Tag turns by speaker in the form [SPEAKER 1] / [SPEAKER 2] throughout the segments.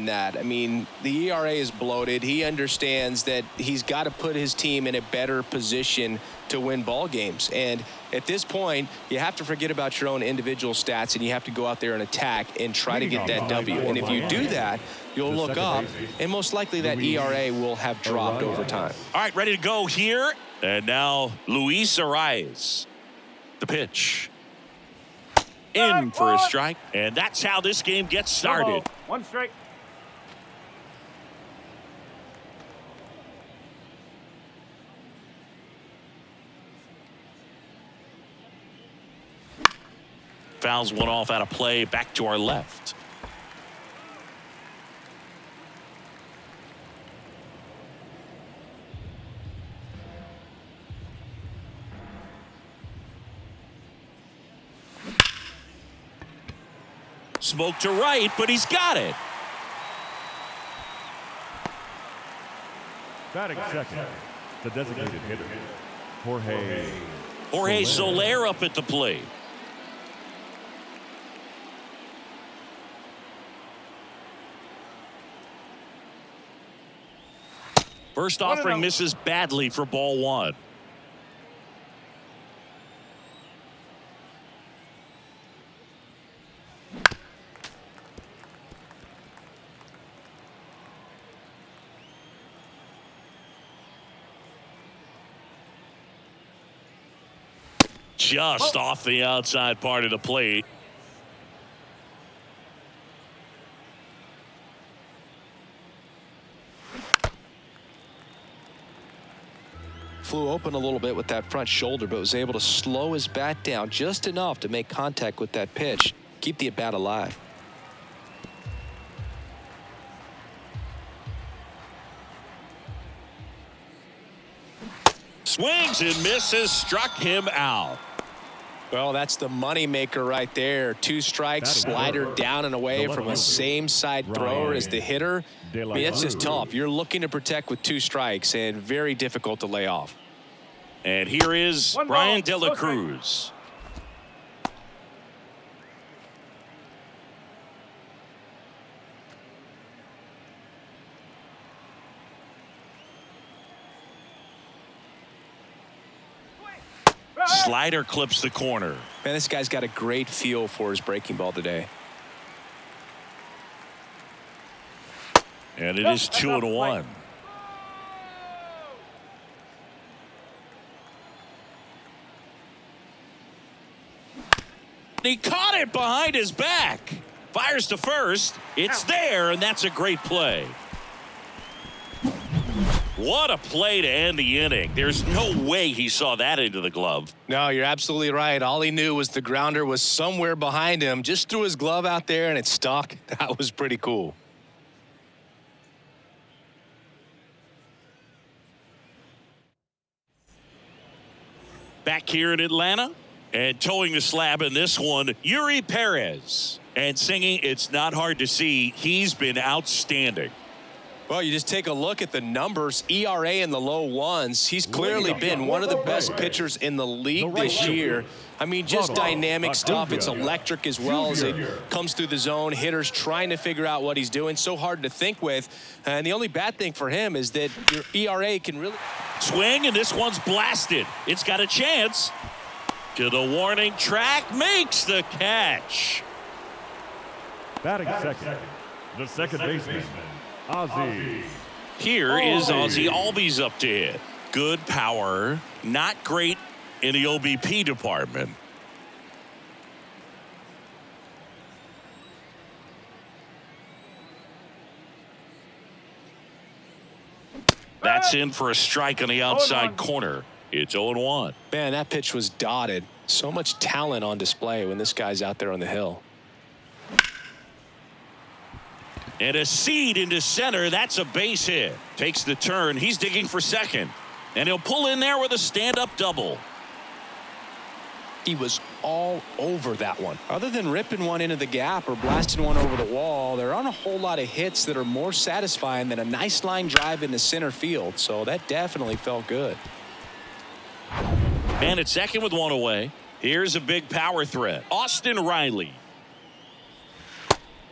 [SPEAKER 1] than that. I mean, the ERA is bloated. He understands that he's got to put his team in a better position to win ball games. And at this point, you have to forget about your own individual stats and you have to go out there and attack and try to get that W. And if you do that, you'll look up, and most likely that ERA will have dropped over time.
[SPEAKER 2] All right, ready to go here. And now Luis Arias. The pitch. In for a strike. And that's how this game gets started.
[SPEAKER 3] 1 strike.
[SPEAKER 2] Fouls one off out of play. Back to our left. Smoke to right, but he's got it.
[SPEAKER 3] Batting second, the designated hitter,
[SPEAKER 2] Jorge Soler up at the plate. First offering misses badly for ball 1. Just off the outside part of the plate.
[SPEAKER 1] Flew open a little bit with that front shoulder, but was able to slow his bat down just enough to make contact with that pitch, keep the at-bat alive.
[SPEAKER 2] Swings and misses, struck him out.
[SPEAKER 1] Well, that's the money maker right there. 2 strikes, slider down and away from a same side thrower as the hitter. I mean, that's just tough. You're looking to protect with 2 strikes and very difficult to lay off.
[SPEAKER 2] And here is Brian De La Cruz. Slider clips the corner.
[SPEAKER 1] Man, this guy's got a great feel for his breaking ball today.
[SPEAKER 2] And it is 2-1. He caught it behind his back. Fires to first. It's there, and that's a great play. What a play to end the inning. There's no way he saw that into the glove.
[SPEAKER 1] No, you're absolutely right. All he knew was the grounder was somewhere behind him. Just threw his glove out there and it stuck. That was pretty cool.
[SPEAKER 2] Back here in Atlanta and towing the slab in this one, Yuri Perez. And singing It's Not Hard to See, he's been outstanding.
[SPEAKER 1] Well, you just take a look at the numbers, ERA in the low 1s. He's clearly been one of the best pitchers in the league this year. I mean, just dynamic stuff. It's electric as well as it comes through the zone. Hitters trying to figure out what he's doing. So hard to think with. And the only bad thing for him is that your ERA can really...
[SPEAKER 2] Swing, and this one's blasted. It's got a chance. To the warning track, makes the catch.
[SPEAKER 3] Batting second, the second baseman, Ozzie.
[SPEAKER 2] Here is Ozzie Albies up to hit. Good power, not great in the OBP department. That's in for a strike on the outside corner. It's 0-1.
[SPEAKER 1] Man, that pitch was dotted. So much talent on display when this guy's out there on the hill.
[SPEAKER 2] And a seed into center. That's a base hit. Takes the turn. He's digging for second. And he'll pull in there with a stand-up double.
[SPEAKER 1] He was all over that one. Other than ripping one into the gap or blasting one over the wall, there aren't a whole lot of hits that are more satisfying than a nice line drive into center field. So that definitely felt good.
[SPEAKER 2] And at second with one away. Here's a big power threat. Austin Riley.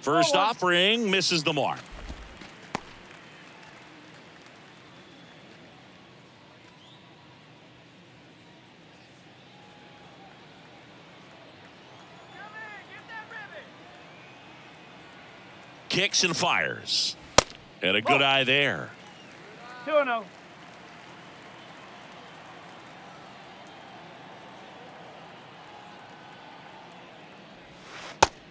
[SPEAKER 2] First offering misses the mark. kicks and fires. And a good eye there.
[SPEAKER 4] 2-0.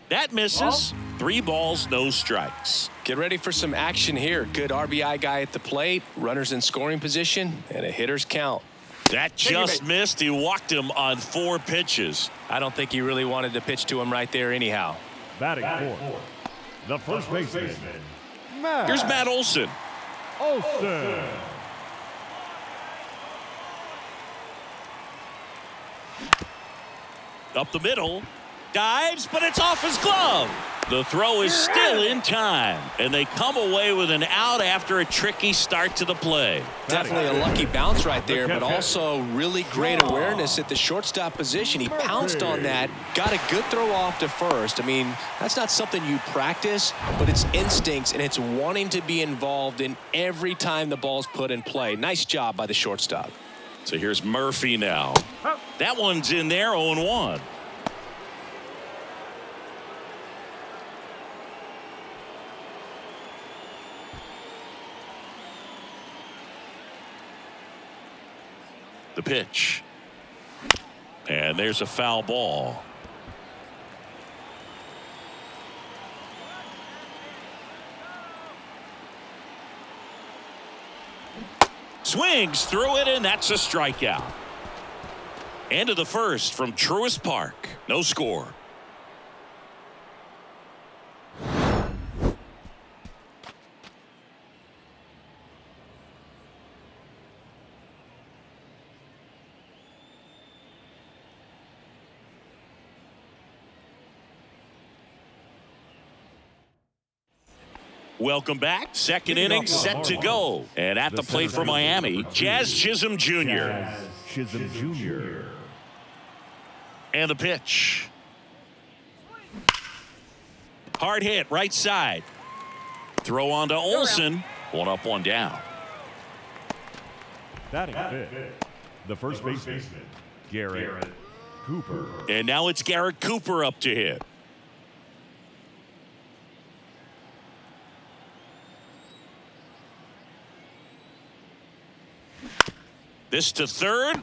[SPEAKER 2] That misses. 3 balls, no strikes.
[SPEAKER 1] Get ready for some action here. Good RBI guy at the plate, runners in scoring position, and a hitter's count.
[SPEAKER 2] That just missed. He walked him on 4 pitches.
[SPEAKER 1] I don't think he really wanted to pitch to him right there anyhow.
[SPEAKER 3] Batting fourth, the first baseman,
[SPEAKER 2] Here's Matt Olson.
[SPEAKER 3] Olson.
[SPEAKER 2] Up the middle. Dives, but it's off his glove. The throw is still in time, and they come away with an out after a tricky start to the play.
[SPEAKER 1] Definitely a lucky bounce right there, but also really great awareness at the shortstop position. He pounced on that, got a good throw off to first. I mean, that's not something you practice, but it's instincts, and it's wanting to be involved in every time the ball's put in play. Nice job by the shortstop.
[SPEAKER 2] So here's Murphy now. That one's in there, 0-1. The pitch. And there's a foul ball. Swings through it, and that's a strikeout. End of the first from Truist Park. No score. Welcome back. Second inning set to go. And at the plate for Miami, Jazz Chisholm Jr.
[SPEAKER 3] Chisholm Jr.
[SPEAKER 2] And the pitch. Hard hit, right side. Throw on to Olson. 1 up, 1 down.
[SPEAKER 3] Batting fifth, the first baseman, Garrett Cooper.
[SPEAKER 2] And now it's Garrett Cooper up to hit. This to third.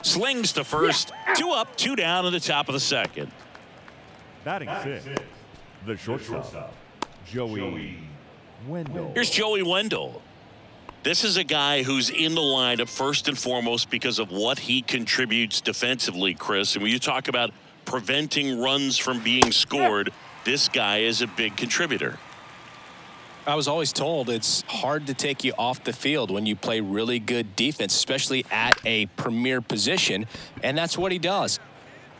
[SPEAKER 2] Slings to first. 2 up, 2 down in the top of the second.
[SPEAKER 3] Batting sixth, the shortstop, Joey Wendell.
[SPEAKER 2] Here's Joey Wendell. This is a guy who's in the lineup first and foremost because of what he contributes defensively, Chris. And when you talk about preventing runs from being scored, this guy is a big contributor.
[SPEAKER 1] I was always told it's hard to take you off the field when you play really good defense, especially at a premier position, and that's what he does.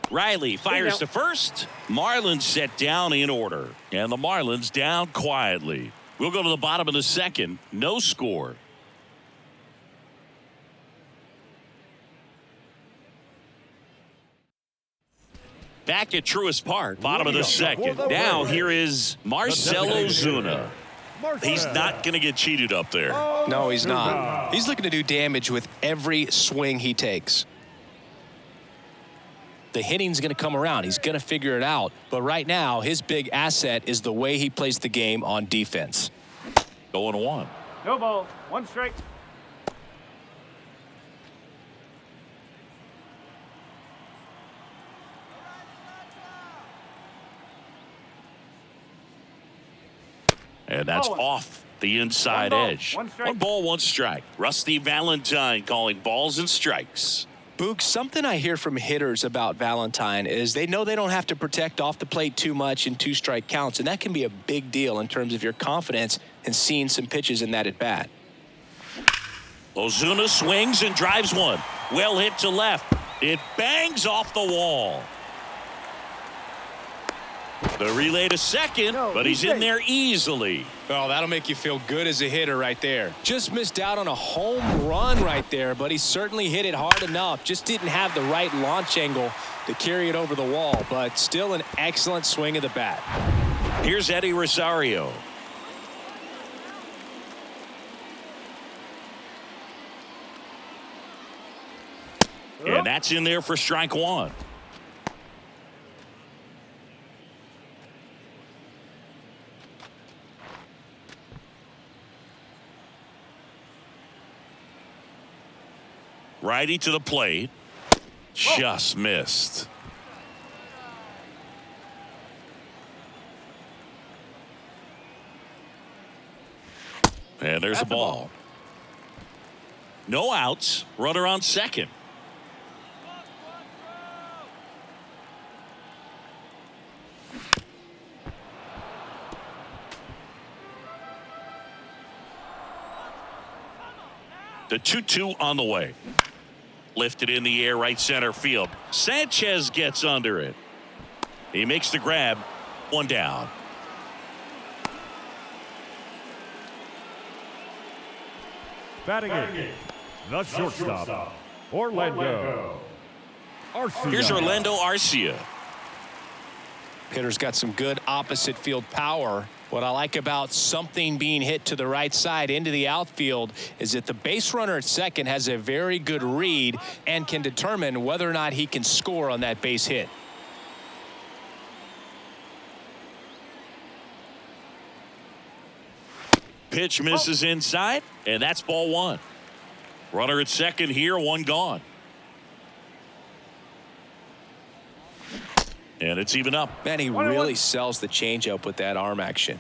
[SPEAKER 2] Riley fires to first. Marlins set down in order, and the Marlins down quietly. We'll go to the bottom of the second. No score. Back at Truist Park, bottom of the second. Now here is Marcell Ozuna. He's not going to get cheated up there.
[SPEAKER 1] No, he's not. He's looking to do damage with every swing he takes. The hitting's going to come around. He's going to figure it out. But right now, his big asset is the way he plays the game on defense.
[SPEAKER 2] 0-1.
[SPEAKER 4] No ball. 1 strike.
[SPEAKER 2] And that's off the inside edge. 1 ball, 1 strike. Rusty Valentine calling balls and strikes.
[SPEAKER 1] Boog, something I hear from hitters about Valentine is they know they don't have to protect off the plate too much in 2-strike counts, and that can be a big deal in terms of your confidence in seeing some pitches in that at bat.
[SPEAKER 2] Ozuna swings and drives one. Well hit to left. It bangs off the wall. The relay to second, but he's in there easily.
[SPEAKER 1] Oh, that'll make you feel good as a hitter right there. Just missed out on a home run right there, but he certainly hit it hard enough. Just didn't have the right launch angle to carry it over the wall, but still an excellent swing of the bat.
[SPEAKER 2] Here's Eddie Rosario. And that's in there for strike 1. Righty to the plate. Just missed. And there's a ball. No outs. Runner on second. The 2-2 on the way. Lifted in the air, right center field. Sanchez gets under it. He makes the grab. One down.
[SPEAKER 3] Batting eighth, the shortstop, Orlando Arcia.
[SPEAKER 2] Here's Orlando Arcia.
[SPEAKER 1] Hitter's got some good opposite field power. What I like about something being hit to the right side into the outfield is that the base runner at second has a very good read and can determine whether or not he can score on that base hit.
[SPEAKER 2] Pitch misses inside, and that's ball one. Runner at second here, one gone. And it's even up.
[SPEAKER 1] Man, he really sells the changeup with that arm action.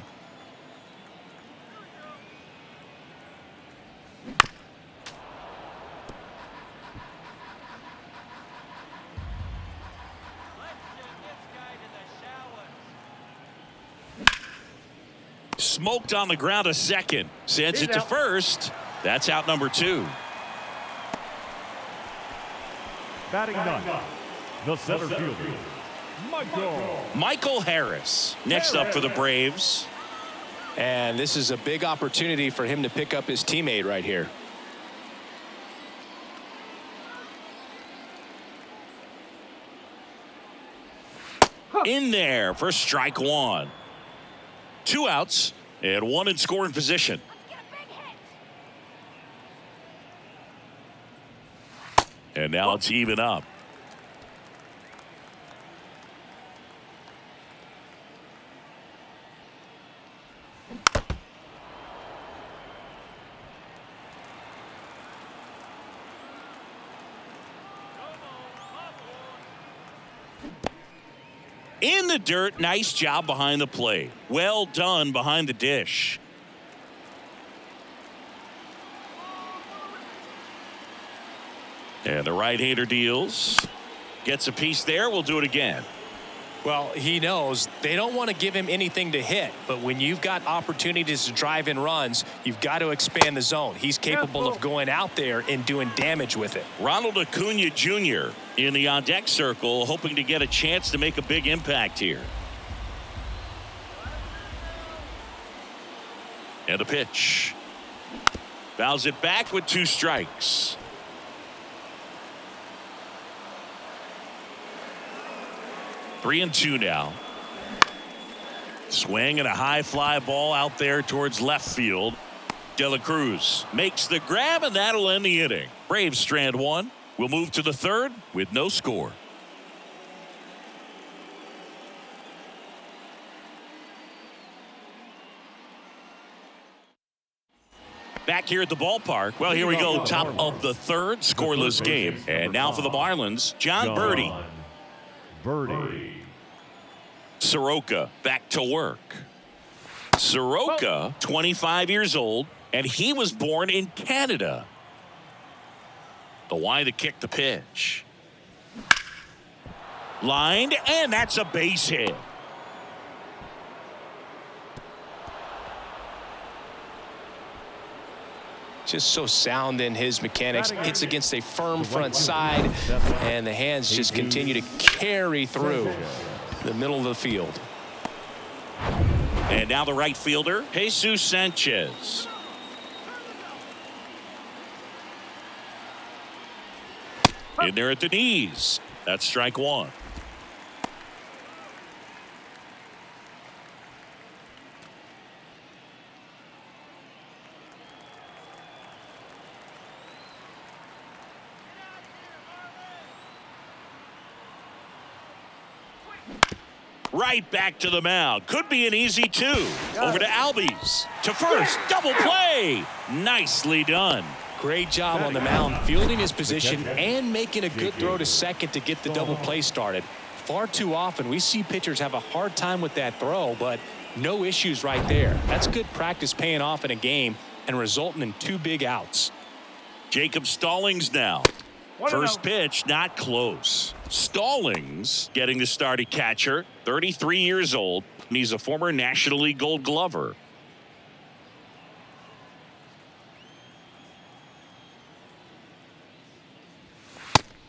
[SPEAKER 2] Smoked on the ground a second. Sends it to first. That's out number 2.
[SPEAKER 3] Batting ninth, the center fielder,
[SPEAKER 2] Michael Harris. Next up for the Braves.
[SPEAKER 1] And this is a big opportunity for him to pick up his teammate right here.
[SPEAKER 2] In there for strike one. 2 outs and 1 in scoring position. And now it's even up. In the dirt, nice job behind the plate. Well done behind the dish. And the right-hander deals. Gets a piece there. We'll do it again.
[SPEAKER 1] Well, he knows they don't want to give him anything to hit, but when you've got opportunities to drive in runs, you've got to expand the zone. He's capable of going out there and doing damage with it.
[SPEAKER 2] Ronald Acuna Jr. in the on-deck circle, hoping to get a chance to make a big impact here. And a pitch. Fouls it back with 2 strikes. Three and 2 now. Swing and a high fly ball out there towards left field. De La Cruz makes the grab, and that'll end the inning. Braves strand 1. We'll move to the 3rd with no score. Back here at the ballpark. Well, here we go. Top of the 3rd, scoreless game. And now for the Marlins, John Birdie. Soroka back to work. Soroka, 25 years old, and he was born in Canada. The Y to kick the pitch. Lined, and that's a base hit.
[SPEAKER 1] Just so sound in his mechanics. Hits against a firm front side, and the hands just continue to carry through the middle of the field.
[SPEAKER 2] And now the right fielder, Jesus Sanchez. In there at the knees. That's strike 1. Right back to the mound. Could be an easy 2. Over to Albies. To first. Double play. Nicely done.
[SPEAKER 1] Great job on the mound, fielding his position and making a good throw to second to get the double play started. Far too often we see pitchers have a hard time with that throw, but no issues right there. That's good practice paying off in a game and resulting in 2 big outs.
[SPEAKER 2] Jacob Stallings now. First pitch, not close. Stallings getting the start at catcher, 33 years old, and he's a former National League Gold Glover.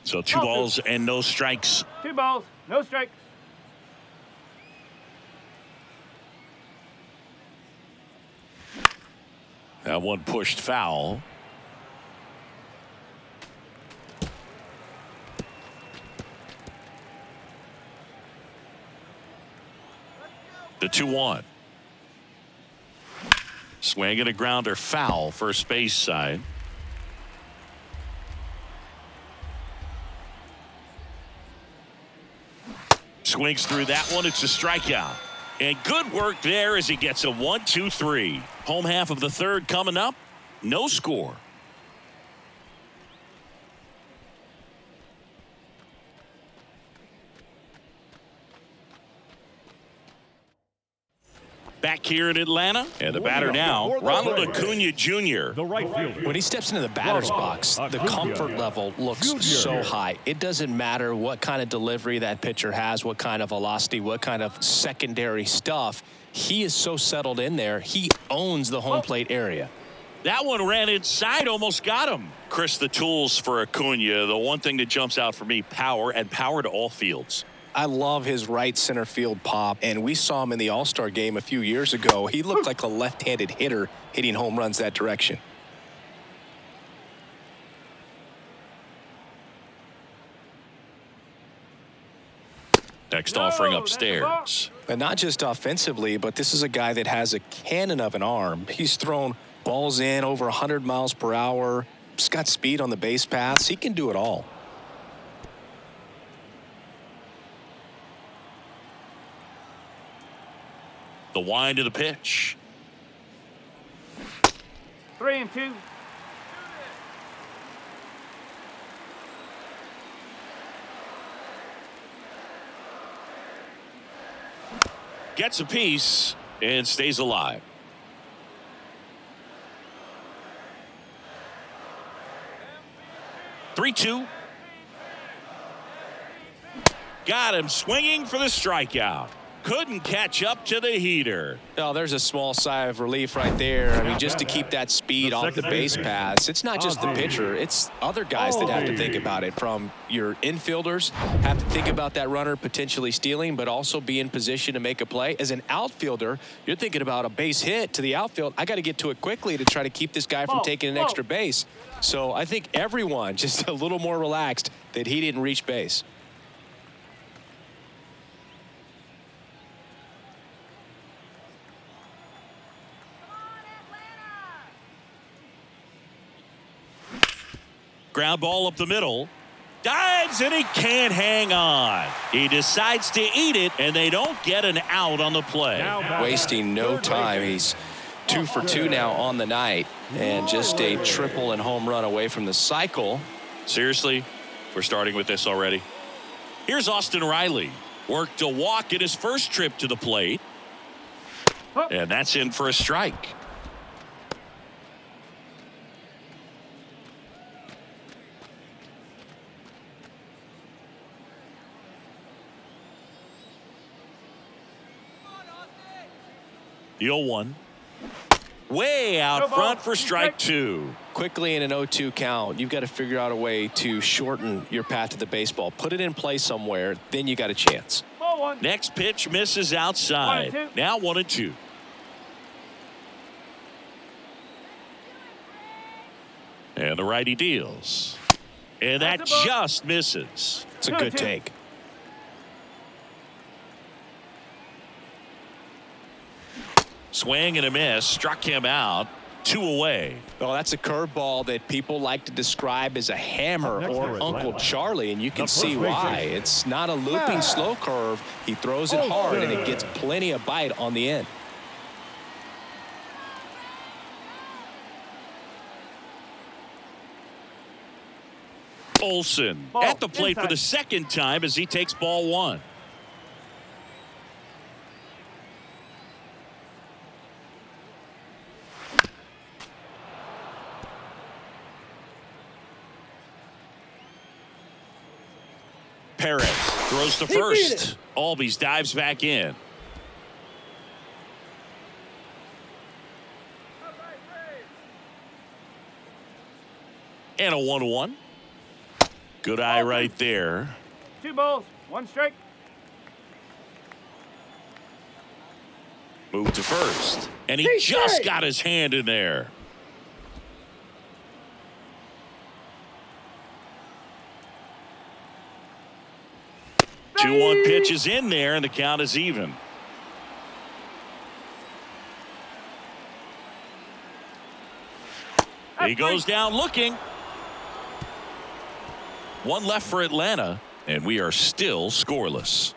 [SPEAKER 2] So 2 balls and no strikes.
[SPEAKER 4] 2 balls, no strikes.
[SPEAKER 2] That one pushed foul. The 2-1. Swing and a grounder, foul, first base side. Swings through that one. It's a strikeout. And good work there as he gets a 1-2-3. Home half of the third coming up. No score. Back here in Atlanta, and the batter now, Ronald Acuna Jr.
[SPEAKER 3] The right fielder.
[SPEAKER 1] When he steps into the batter's box, the comfort level looks so high. It doesn't matter what kind of delivery that pitcher has, what kind of velocity, what kind of secondary stuff. He is so settled in there. He owns the home plate area.
[SPEAKER 2] That one ran inside, almost got him. Chris, the tools for Acuna, the one thing that jumps out for me, power, and power to all fields.
[SPEAKER 1] I love his right center field pop, and we saw him in the All-Star game a few years ago. He looked like a left-handed hitter hitting home runs that direction.
[SPEAKER 2] Next offering upstairs.
[SPEAKER 1] And not just offensively, but this is a guy that has a cannon of an arm. He's thrown balls in over 100 miles per hour. He's got speed on the base paths. He can do it all.
[SPEAKER 2] The wind of the pitch.
[SPEAKER 4] 3-2.
[SPEAKER 2] Gets a piece and stays alive. Three-two. Got him swinging for the strikeout. Couldn't catch up to the heater.
[SPEAKER 1] Oh, there's a small sigh of relief right there. I mean, just to keep that speed off the base paths. It's not just the pitcher. It's other guys that have to think about it. From your infielders have to think about that runner potentially stealing, but also be in position to make a play. As an outfielder, you're thinking about a base hit to the outfield. I got to get to it quickly to try to keep this guy from taking an extra base. So I think everyone just a little more relaxed that he didn't reach base.
[SPEAKER 2] Ground ball up the middle. Dives and he can't hang on. He decides to eat it and they don't get an out on the play.
[SPEAKER 1] Wasting no time. He's 2 for 2 now on the night and just a triple and home run away from the cycle.
[SPEAKER 2] Seriously, we're starting with this already. Here's Austin Riley. Worked a walk at his first trip to the plate. And that's in for a strike. The 0-1. Way out front for strike 2.
[SPEAKER 1] Quickly in an 0-2 count, you've got to figure out a way to shorten your path to the baseball. Put it in play somewhere, then you got a chance.
[SPEAKER 2] Next pitch misses outside. Now 1-2. And the righty deals. And that just misses.
[SPEAKER 1] It's a good take.
[SPEAKER 2] Swing and a miss. Struck him out. 2 away.
[SPEAKER 1] Well, that's a curveball that people like to describe as a hammer or Uncle Charlie, and you can see why. It's not a looping slow curve. He throws it hard, and it gets plenty of bite on the end.
[SPEAKER 2] Olsen
[SPEAKER 4] Ball
[SPEAKER 2] at the plate for
[SPEAKER 4] inside.
[SPEAKER 2] the second time as he takes ball one. Perez throws to first. Albies dives back in. And a 1-1. Good eye right there.
[SPEAKER 4] 2 balls, 1 strike.
[SPEAKER 2] Move to first. And he just got his hand in there. Hey. 2-1 pitch is in there, and the count is even. He goes down looking. 1 left for Atlanta, and we are still scoreless.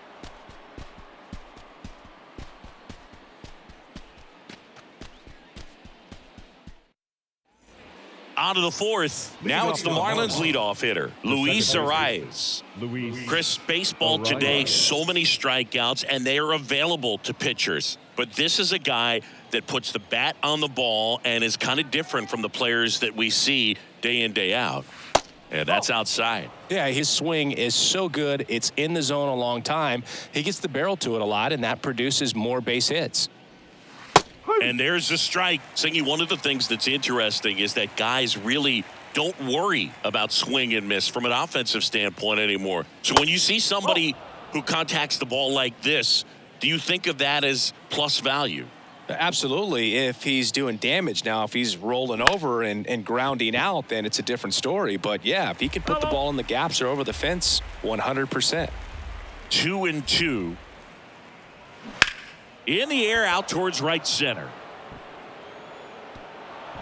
[SPEAKER 2] On to the 4th. Now it's the Marlins leadoff hitter, Luis Arias. Chris, baseball today, so many strikeouts, and they are available to pitchers. But this is a guy that puts the bat on the ball and is kind of different from the players that we see day in, day out. And that's outside.
[SPEAKER 1] Yeah, his swing is so good. It's in the zone a long time. He gets the barrel to it a lot, and that produces more base hits.
[SPEAKER 2] And there's a strike. Singy, one of the things that's interesting is that guys really don't worry about swing and miss from an offensive standpoint anymore. So when you see somebody who contacts the ball like this, do you think of that as plus value?
[SPEAKER 1] Absolutely. If he's doing damage now, if he's rolling over and grounding out, then it's a different story. But yeah, if he can put the ball in the gaps or over the fence, 100%.
[SPEAKER 2] 2-2. In the air, out towards right center.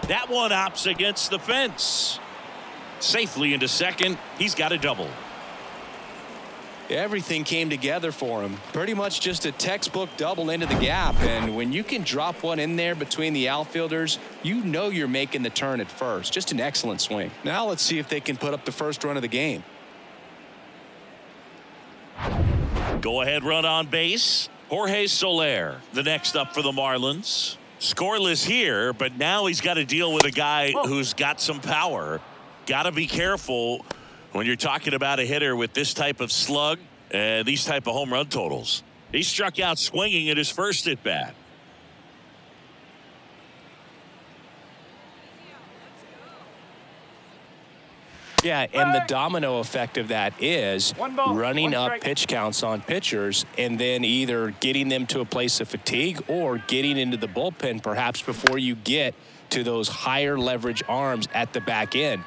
[SPEAKER 2] That one opts against the fence. Safely into second. He's got a double.
[SPEAKER 1] Everything came together for him. Pretty much just a textbook double into the gap. And when you can drop one in there between the outfielders, you know you're making the turn at first. Just an excellent swing. Now let's see if they can put up the first run of the game.
[SPEAKER 2] Go ahead run on base. Jorge Soler, the next up for the Marlins. Scoreless here, but now he's got to deal with a guy who's got some power. Got to be careful when you're talking about a hitter with this type of slug and these type of home run totals. He struck out swinging at his first at bat.
[SPEAKER 1] Yeah, and the domino effect of that is running up pitch counts on pitchers and then either getting them to a place of fatigue or getting into the bullpen perhaps before you get to those higher leverage arms at the back end.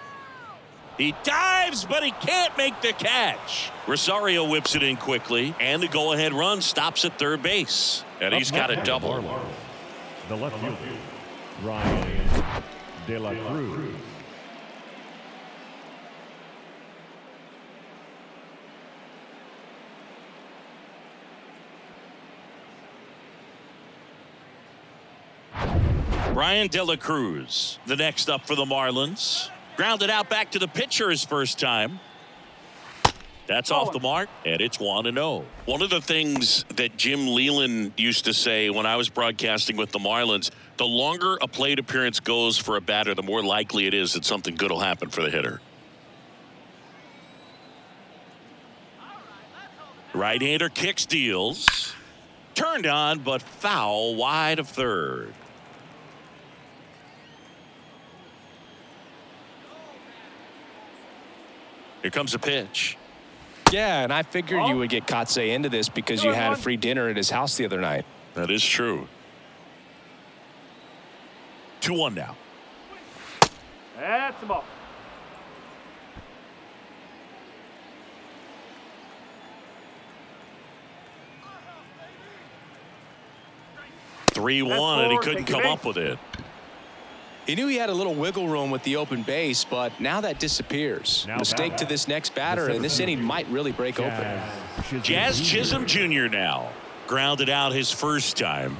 [SPEAKER 2] He dives, but he can't make the catch. Rosario whips it in quickly, and the go-ahead run stops at third base. And he's got a double.
[SPEAKER 3] The left fielder, Ryan De La Cruz.
[SPEAKER 2] Brian De La Cruz, the next up for the Marlins. Grounded out back to the pitcher his first time. That's off the mark, and it's 1-0. One of the things that Jim Leland used to say when I was broadcasting with the Marlins, the longer a plate appearance goes for a batter, the more likely it is that something good will happen for the hitter. Right-hander kicks, deals. Turned on, but foul wide of third. Here comes a pitch.
[SPEAKER 1] Yeah, and I figured you would get Kotsay into this because you had a free dinner at his house the other night.
[SPEAKER 2] That is true. 2-1 now.
[SPEAKER 4] That's the ball.
[SPEAKER 2] (3-1) and he couldn't come up with it.
[SPEAKER 1] He knew he had a little wiggle room with the open base, but now that disappears. Mistake to this next batter, and this inning might really break open.
[SPEAKER 2] Jazz Chisholm Jr. now. Grounded out his first time.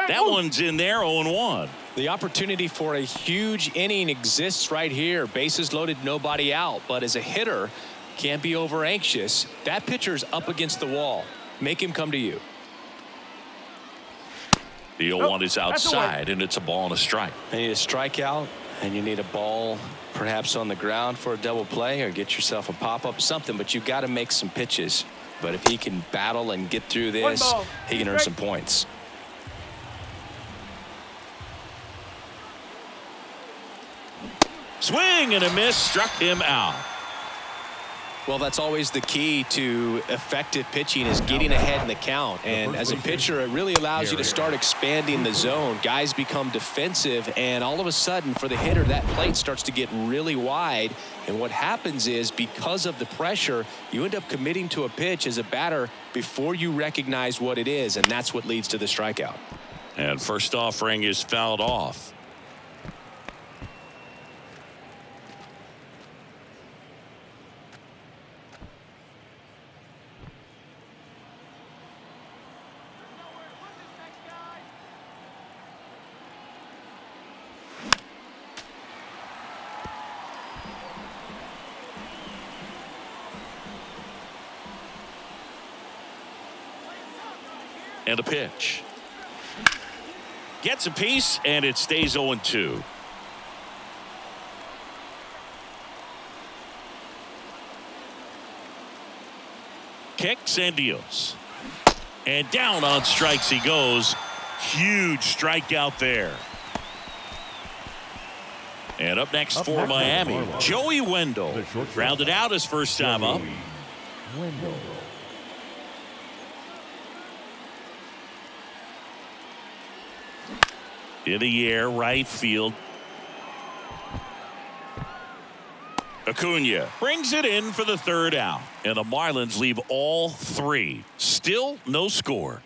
[SPEAKER 2] That one's in there, 0-1.
[SPEAKER 1] The opportunity for a huge inning exists right here. Bases loaded, nobody out. But as a hitter, can't be over anxious. That pitcher's up against the wall. Make him come to you.
[SPEAKER 2] The 0-1 is outside, and it's a ball and a strike.
[SPEAKER 1] You need a strikeout, and you need a ball perhaps on the ground for a double play, or get yourself a pop-up, something. But you've got to make some pitches. But if he can battle and get through this, he can earn some points.
[SPEAKER 2] Swing and a miss, struck him out.
[SPEAKER 1] Well, that's always the key to effective pitching, is getting ahead in the count. And as a pitcher, it really allows you to start expanding the zone. Guys become defensive, and all of a sudden, for the hitter, that plate starts to get really wide. And what happens is, because of the pressure, you end up committing to a pitch as a batter before you recognize what it is, and that's what leads to the strikeout.
[SPEAKER 2] And first offering is fouled off. And a pitch. Gets a piece, and it stays 0-2. Kicks and deals. And down on strikes he goes. Huge strikeout there. And up next for Miami, Joey Wendell. Grounded out his first time up. In the air, right field. Acuna brings it in for the third out. And the Marlins leave all three. Still no score.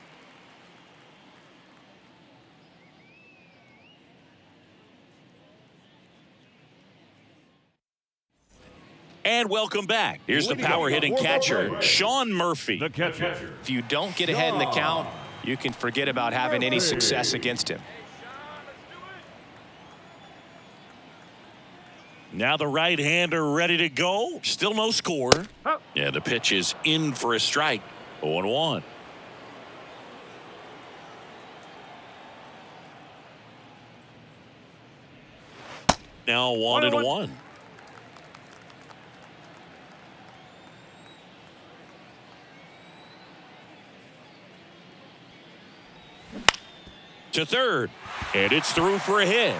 [SPEAKER 2] And welcome back. Here's the power hitting catcher, Sean Murphy.
[SPEAKER 3] The catcher.
[SPEAKER 1] If you don't get ahead in the count, you can forget about having any success against him.
[SPEAKER 2] Now the right-hander ready to go. Still no score. Yeah, the pitch is in for a strike. 0-1. Now 1-1. To third, and it's through for a hit.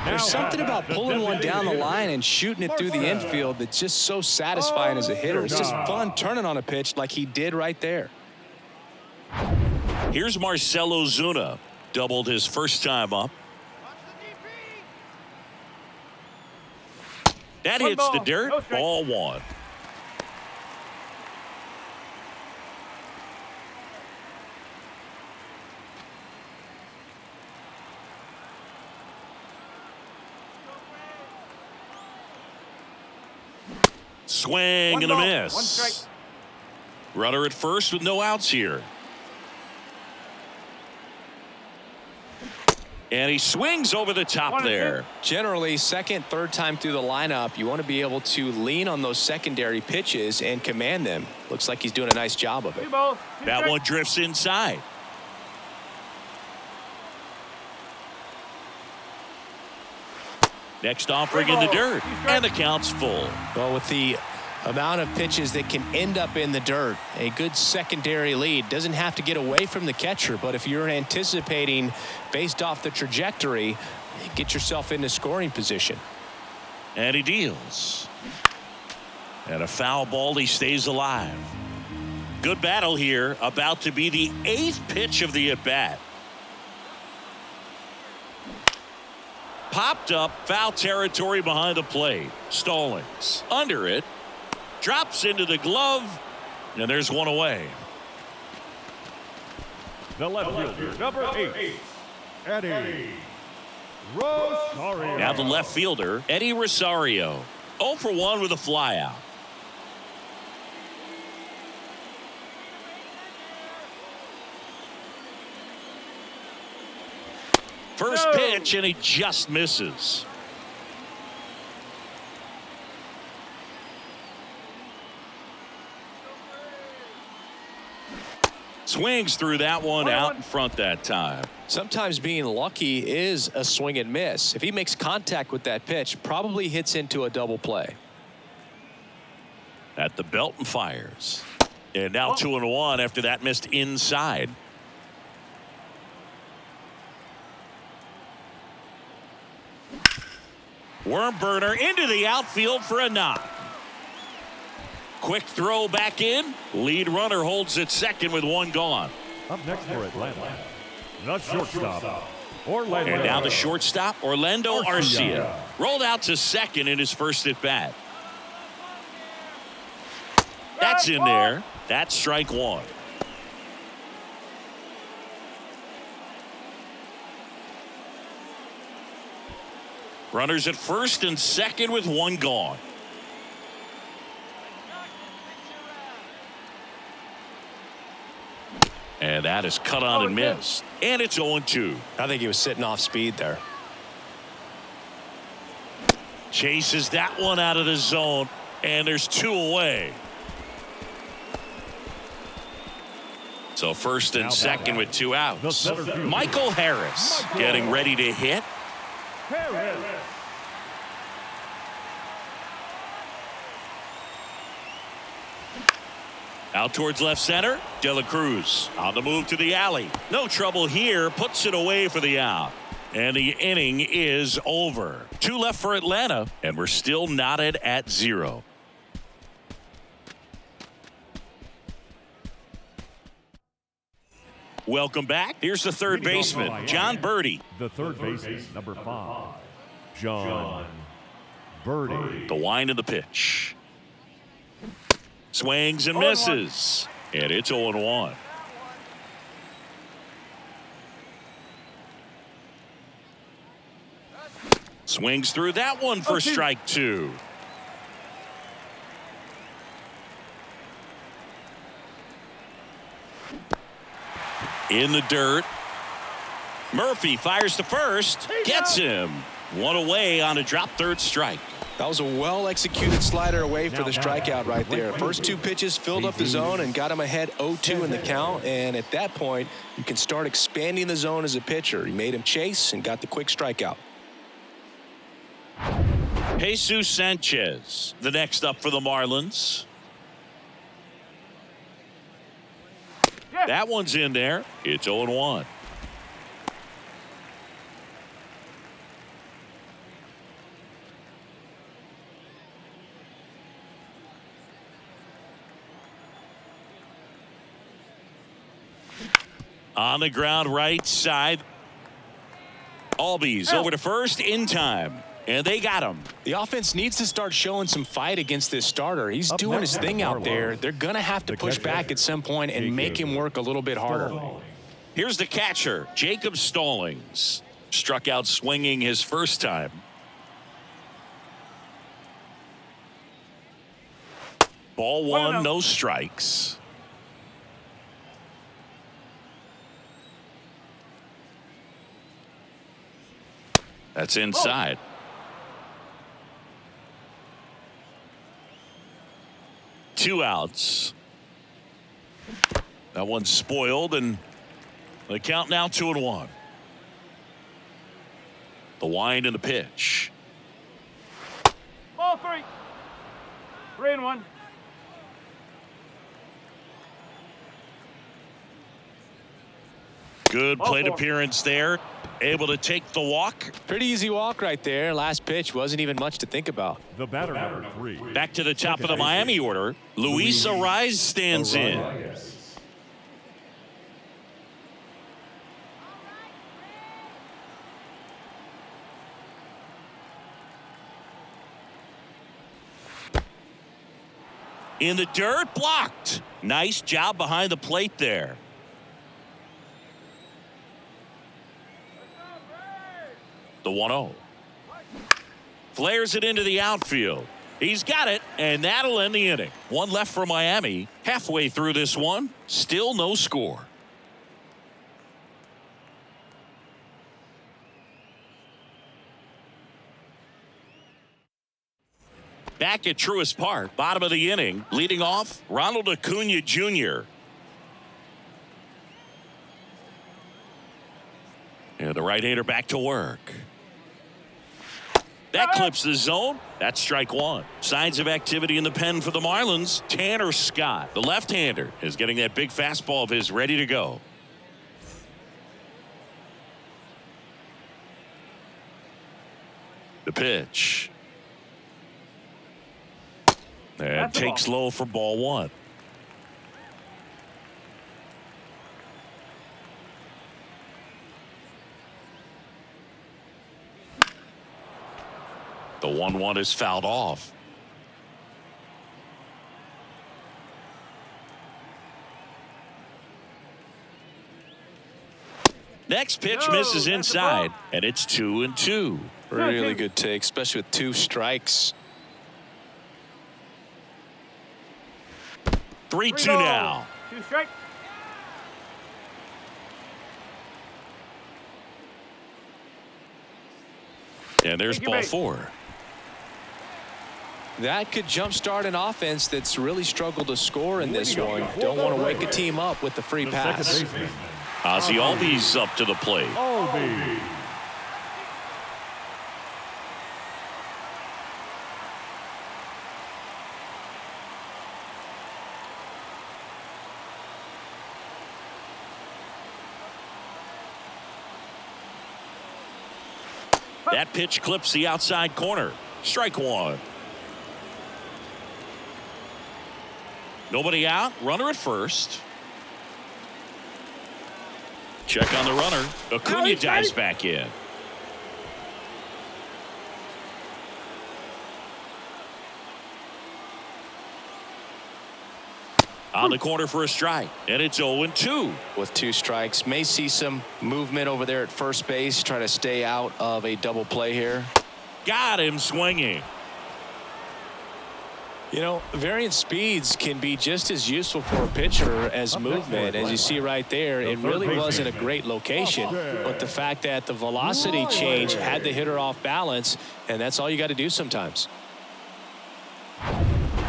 [SPEAKER 1] There's something about pulling one down the line and shooting it through the infield that's just so satisfying as a hitter. It's just fun turning on a pitch like he did right there.
[SPEAKER 2] Here's Marcell Ozuna. Doubled his first time up. That hits the dirt. Ball one. Swing and a miss. Runner at first with no outs here. And he swings over the top there.
[SPEAKER 1] Generally, second, third time through the lineup, you want to be able to lean on those secondary pitches and command them. Looks like he's doing a nice job of it.
[SPEAKER 2] That one drifts inside. Next offering in the dirt, and the count's full.
[SPEAKER 1] Well, with the amount of pitches that can end up in the dirt, a good secondary lead. Doesn't have to get away from the catcher, but if you're anticipating based off the trajectory, get yourself into scoring position.
[SPEAKER 2] And he deals. And a foul ball, he stays alive. Good battle here, about to be the 8th pitch of the at-bat. Popped up, foul territory behind the plate. Stallings under it. Drops into the glove, and there's one away.
[SPEAKER 3] The left fielder, number 8, Eddie. Rosario.
[SPEAKER 2] Now the left fielder, Eddie Rosario. 0 for 1 with a flyout. First pitch, and he just misses. Swings through that one out in front that time.
[SPEAKER 1] Sometimes being lucky is a swing and miss. If he makes contact with that pitch, probably hits into a double play.
[SPEAKER 2] At the belt and fires. And now 2-1 after that missed inside. Worm burner into the outfield for a knock. Quick throw back in. Lead runner holds at second with one gone.
[SPEAKER 3] Up next for Atlanta, the shortstop, Orlando.
[SPEAKER 2] And now the shortstop, Orlando Arcia. Rolled out to second in his first at bat. That's in there. That's strike one. Runners at first and second with one gone. And that is cut on and missed. And it's 0-2.
[SPEAKER 1] I think he was sitting off speed there.
[SPEAKER 2] Chases that one out of the zone. And there's two away. So first and second with two outs. Michael Harris getting ready to hit. Out towards left center. De La Cruz on the move to the alley. No trouble here. Puts it away for the out. And the inning is over. Two left for Atlanta. And we're still knotted at 0. Welcome back. Here's the third baseman, John Birdie.
[SPEAKER 3] The third baseman, number 5, John Birdie.
[SPEAKER 2] The wind of the pitch. Swings and misses. And it's 0-1. Swings through that one for strike two. In the dirt. Murphy fires to first. Gets him. One away on a drop third strike.
[SPEAKER 1] That was a well-executed slider away for the strikeout right there. First two pitches filled up the zone and got him ahead 0-2 in the count. And at that point, you can start expanding the zone as a pitcher. He made him chase and got the quick strikeout.
[SPEAKER 2] Jesus Sanchez, the next up for the Marlins. That one's in there. It's 0-1. On the ground right side. Albies over to first in time. And they got him.
[SPEAKER 1] The offense needs to start showing some fight against this starter. He's doing his thing out there. They're going to have to push back at some point and make him work a little bit harder.
[SPEAKER 2] Here's the catcher, Jacob Stallings. Struck out swinging his first time. Ball one, no strikes. That's inside. Two outs. That one's spoiled, and the count now 2-1. The wind and the pitch.
[SPEAKER 4] Ball 3. 3-1.
[SPEAKER 2] Good plate appearance there. Able to take the walk.
[SPEAKER 1] Pretty easy walk right there. Last pitch wasn't even much to think about.
[SPEAKER 3] The batter, number 3.
[SPEAKER 2] Back to the top of the Miami order. Luis Arraez stands in. In the dirt, blocked. Nice job behind the plate there. The 1-0. Flares it into the outfield. He's got it, and that'll end the inning. One left for Miami. Halfway through this one, still no score. Back at Truist Park, bottom of the inning, leading off, Ronald Acuna Jr. And the right-hander back to work. That clips the zone. That's strike one. Signs of activity in the pen for the Marlins. Tanner Scott, the left-hander, is getting that big fastball of his ready to go. The pitch. And takes low for ball one. The 1-1 is fouled off. Next pitch misses inside, and it's 2-2.
[SPEAKER 1] Really good take, especially with 2 strikes.
[SPEAKER 2] 3-2 now.
[SPEAKER 4] 2 strikes.
[SPEAKER 2] And there's ball 4.
[SPEAKER 1] That could jumpstart an offense that's really struggled to score in this one. Don't want to wake a team up with the free pass.
[SPEAKER 2] Ozzie Albies up to the plate.
[SPEAKER 3] Albies.
[SPEAKER 2] That pitch clips the outside corner. Strike one. Nobody out. Runner at first. Check on the runner. Acuna dives back in. On the corner for a strike. And it's 0-2.
[SPEAKER 1] With 2 strikes. May see some movement over there at first base. Try to stay out of a double play here.
[SPEAKER 2] Got him swinging.
[SPEAKER 1] You know, varying speeds can be just as useful for a pitcher as movement. As you see right there, it really wasn't a great location. But the fact that the velocity change had the hitter off balance, and that's all you got to do sometimes.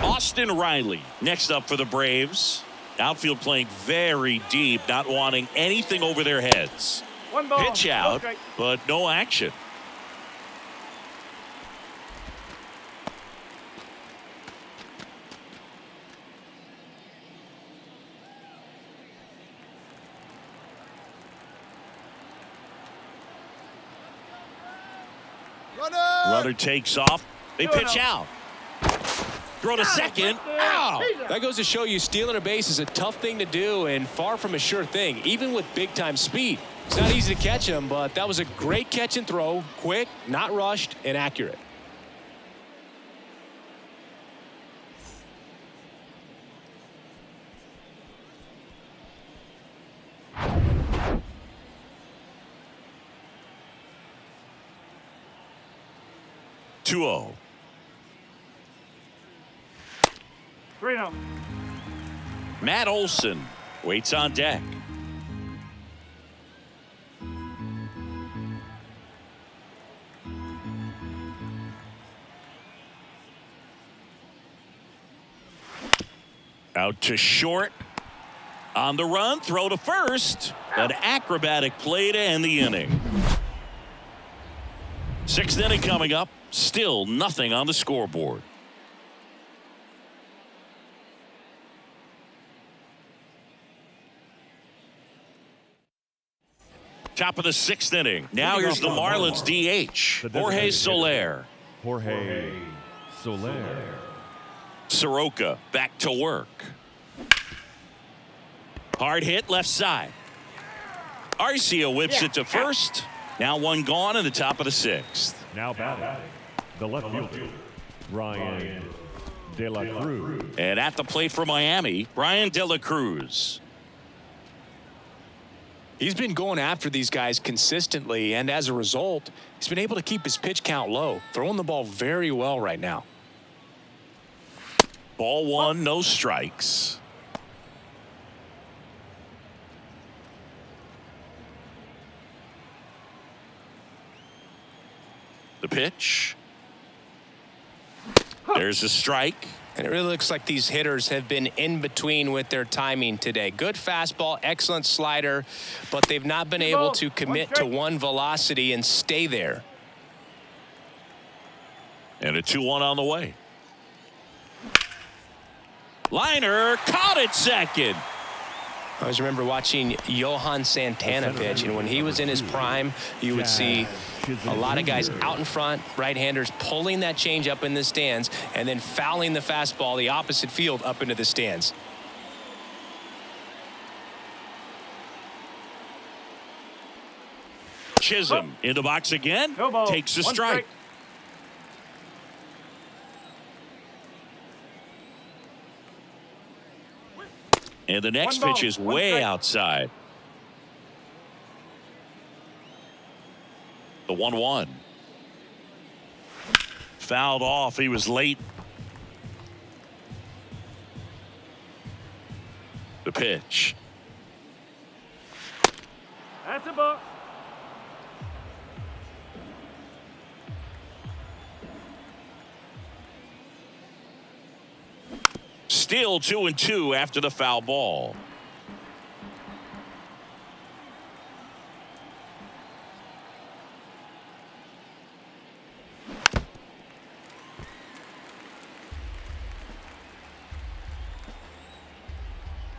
[SPEAKER 2] Austin Riley next up for the Braves. Outfield playing very deep, not wanting anything over their heads.
[SPEAKER 4] 1 ball.
[SPEAKER 2] Pitch out, but no action. Runner takes off. They pitch out. Throw to second. Ow!
[SPEAKER 1] That goes to show you stealing a base is a tough thing to do and far from a sure thing, even with big-time speed. It's not easy to catch him, but that was a great catch and throw. Quick, not rushed, and accurate.
[SPEAKER 2] Oh.
[SPEAKER 4] 3-0.
[SPEAKER 2] Matt Olson waits on deck. Out to short. On the run, throw to first. An acrobatic play to end the inning. 6th inning coming up. Still nothing on the scoreboard. Top of the 6th inning. Now here's the Marlins DH, Jorge Soler.
[SPEAKER 3] Jorge Soler.
[SPEAKER 2] Soroka back to work. Hard hit left side. Arcia whips it to first. Now 1 gone in the top of the 6th.
[SPEAKER 3] Now batting, the left fielder, Brian De La Cruz.
[SPEAKER 2] And at the plate for Miami, Brian De La Cruz.
[SPEAKER 1] He's been going after these guys consistently, and as a result, he's been able to keep his pitch count low, throwing the ball very well right now.
[SPEAKER 2] Ball one, no strikes. The pitch. There's a strike.
[SPEAKER 1] And it really looks like these hitters have been in between with their timing today. Good fastball, excellent slider, but they've not been able to commit to one velocity and stay there.
[SPEAKER 2] And a 2-1 on the way. Liner caught at second.
[SPEAKER 1] I always remember watching Johan Santana pitch, and when he was in his prime, you would see a lot of guys out in front, right-handers pulling that change up in the stands and then fouling the fastball the opposite field up into the stands.
[SPEAKER 2] Chisholm in the box again, takes a strike. And the next pitch is way outside. The 1-1. Fouled off. He was late. The pitch.
[SPEAKER 4] That's a ball.
[SPEAKER 2] Still 2-2 after the foul ball.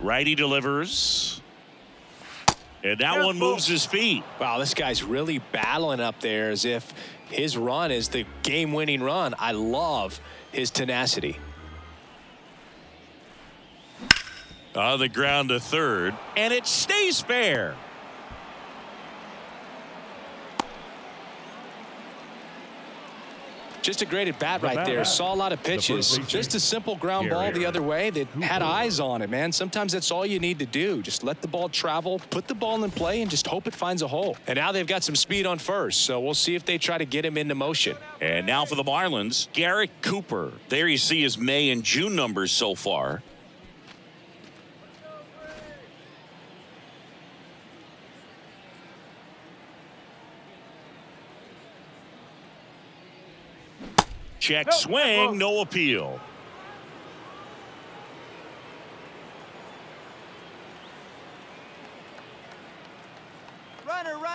[SPEAKER 2] Righty delivers. And that one moves his feet.
[SPEAKER 1] Wow, this guy's really battling up there as if his run is the game-winning run. I love his tenacity.
[SPEAKER 2] On the ground to third, and it stays fair.
[SPEAKER 1] Just a great at-bat right there. Saw a lot of pitches. Just a simple ground ball the other way that had eyes on it, man. Sometimes that's all you need to do. Just let the ball travel, put the ball in play, and just hope it finds a hole. And now they've got some speed on first, so we'll see if they try to get him into motion.
[SPEAKER 2] And now for the Marlins, Garrett Cooper. There you see his May and June numbers so far. Check swing, no appeal.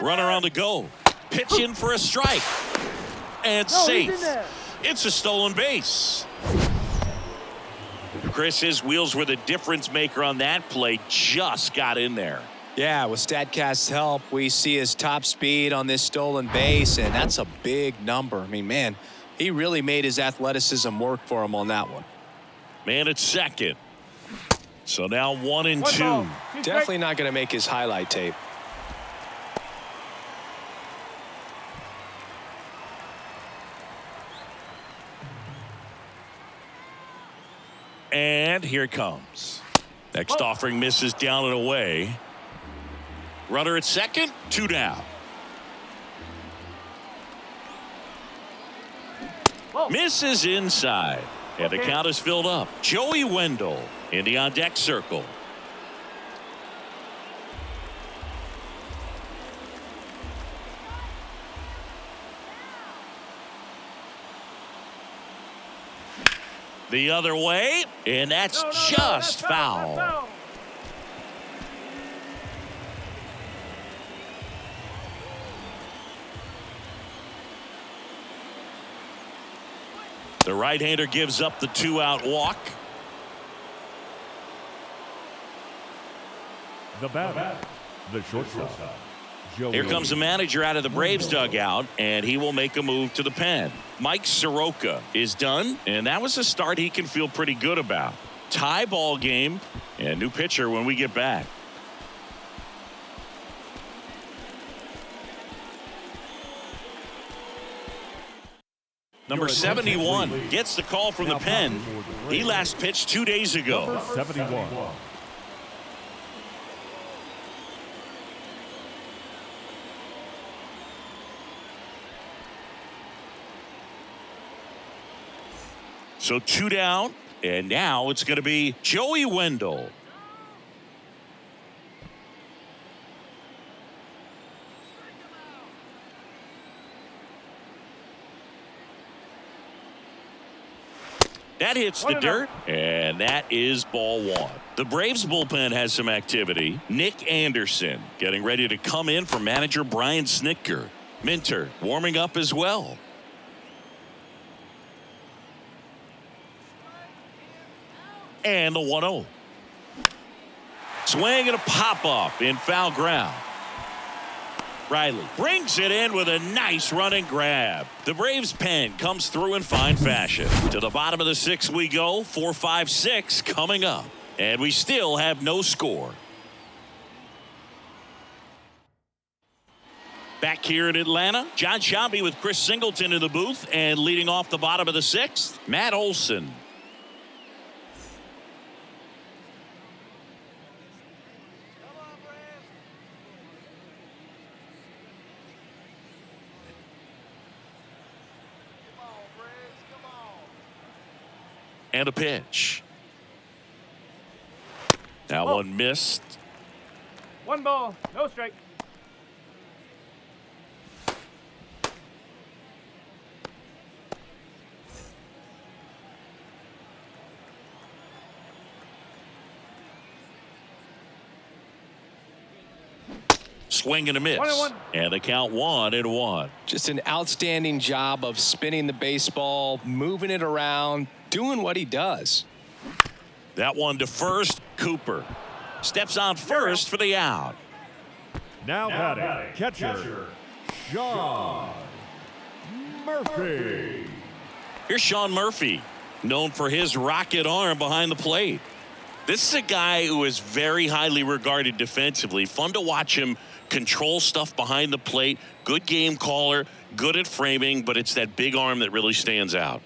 [SPEAKER 2] Runner on the go. Pitch in for a strike. And safe. It's a stolen base. Chris, his wheels were the difference maker on that play. Just got in there.
[SPEAKER 1] Yeah, with StatCast's help, we see his top speed on this stolen base, and that's a big number. I mean, man, he really made his athleticism work for him on that one.
[SPEAKER 2] Man at second. So now 1-2.
[SPEAKER 1] Definitely not going to make his highlight tape.
[SPEAKER 2] And here it comes. Next offering misses down and away. Runner at second, 2 down. Misses inside. And the count is filled up. Joey Wendell in the on-deck circle. The other way, and that's just foul. The right-hander gives up the 2-out walk.
[SPEAKER 3] The batter, the shortstop.
[SPEAKER 2] Here comes the manager out of the Braves dugout, and he will make a move to the pen. Mike Soroka is done, and that was a start he can feel pretty good about. Tie ball game, and new pitcher when we get back. Number 71 gets the call from the pen. He last pitched 2 days ago.
[SPEAKER 3] 71.
[SPEAKER 2] So 2 down, and now it's going to be Joey Wendell. That hits the dirt, and that is ball 1. The Braves bullpen has some activity. Nick Anderson getting ready to come in for manager Brian Snitker. Minter warming up as well. And the 1-0. Swing and a pop-up in foul ground. Riley brings it in with a nice running grab. The Braves pen comes through in fine fashion. To the bottom of the 6th we go. 4, 5, 6 coming up. And we still have no score. Back here in Atlanta, John Sciambi with Chris Singleton in the booth, and leading off the bottom of the 6th, Matt Olson. And a pitch. That one missed.
[SPEAKER 4] 1 ball, no strike.
[SPEAKER 2] Swing and a miss.
[SPEAKER 4] 1-1.
[SPEAKER 2] And the count 1-1.
[SPEAKER 1] Just an outstanding job of spinning the baseball, moving it around, doing what he does.
[SPEAKER 2] That one to first. Cooper steps on first for the out.
[SPEAKER 3] Now batting, catcher, Sean Murphy.
[SPEAKER 2] Here's Sean Murphy, known for his rocket arm behind the plate. This is a guy who is very highly regarded defensively. Fun to watch him control stuff behind the plate. Good game caller, good at framing, but it's that big arm that really stands out.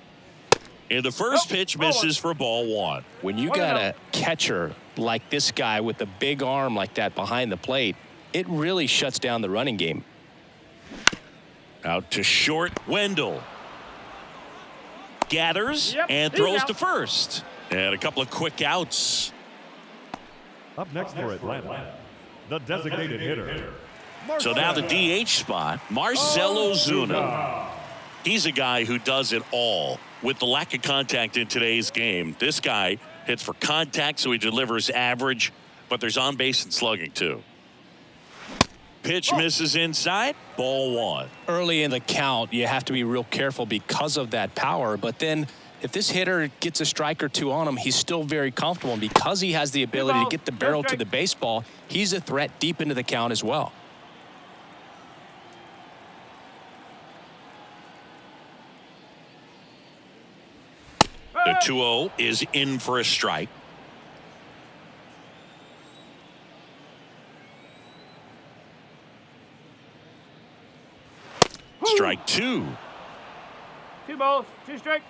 [SPEAKER 2] And the first pitch misses for ball 1.
[SPEAKER 1] When you got a catcher like this guy with a big arm like that behind the plate, it really shuts down the running game.
[SPEAKER 2] Out to short, Wendell. Gathers and throws to first. And a couple of quick outs.
[SPEAKER 3] Up next for Atlanta, the designated hitter.
[SPEAKER 2] So now the DH spot, Marcell Ozuna. He's a guy who does it all. With the lack of contact in today's game, this guy hits for contact, so he delivers average, but there's on base and slugging too. Pitch misses inside, ball 1.
[SPEAKER 1] Early in the count, you have to be real careful because of that power, but then if this hitter gets a strike or two on him, he's still very comfortable, and because he has the ability to get the barrel to the baseball, he's a threat deep into the count as well.
[SPEAKER 2] The 2-0 is in for a strike. Strike 2.
[SPEAKER 4] 2 balls, 2 strikes.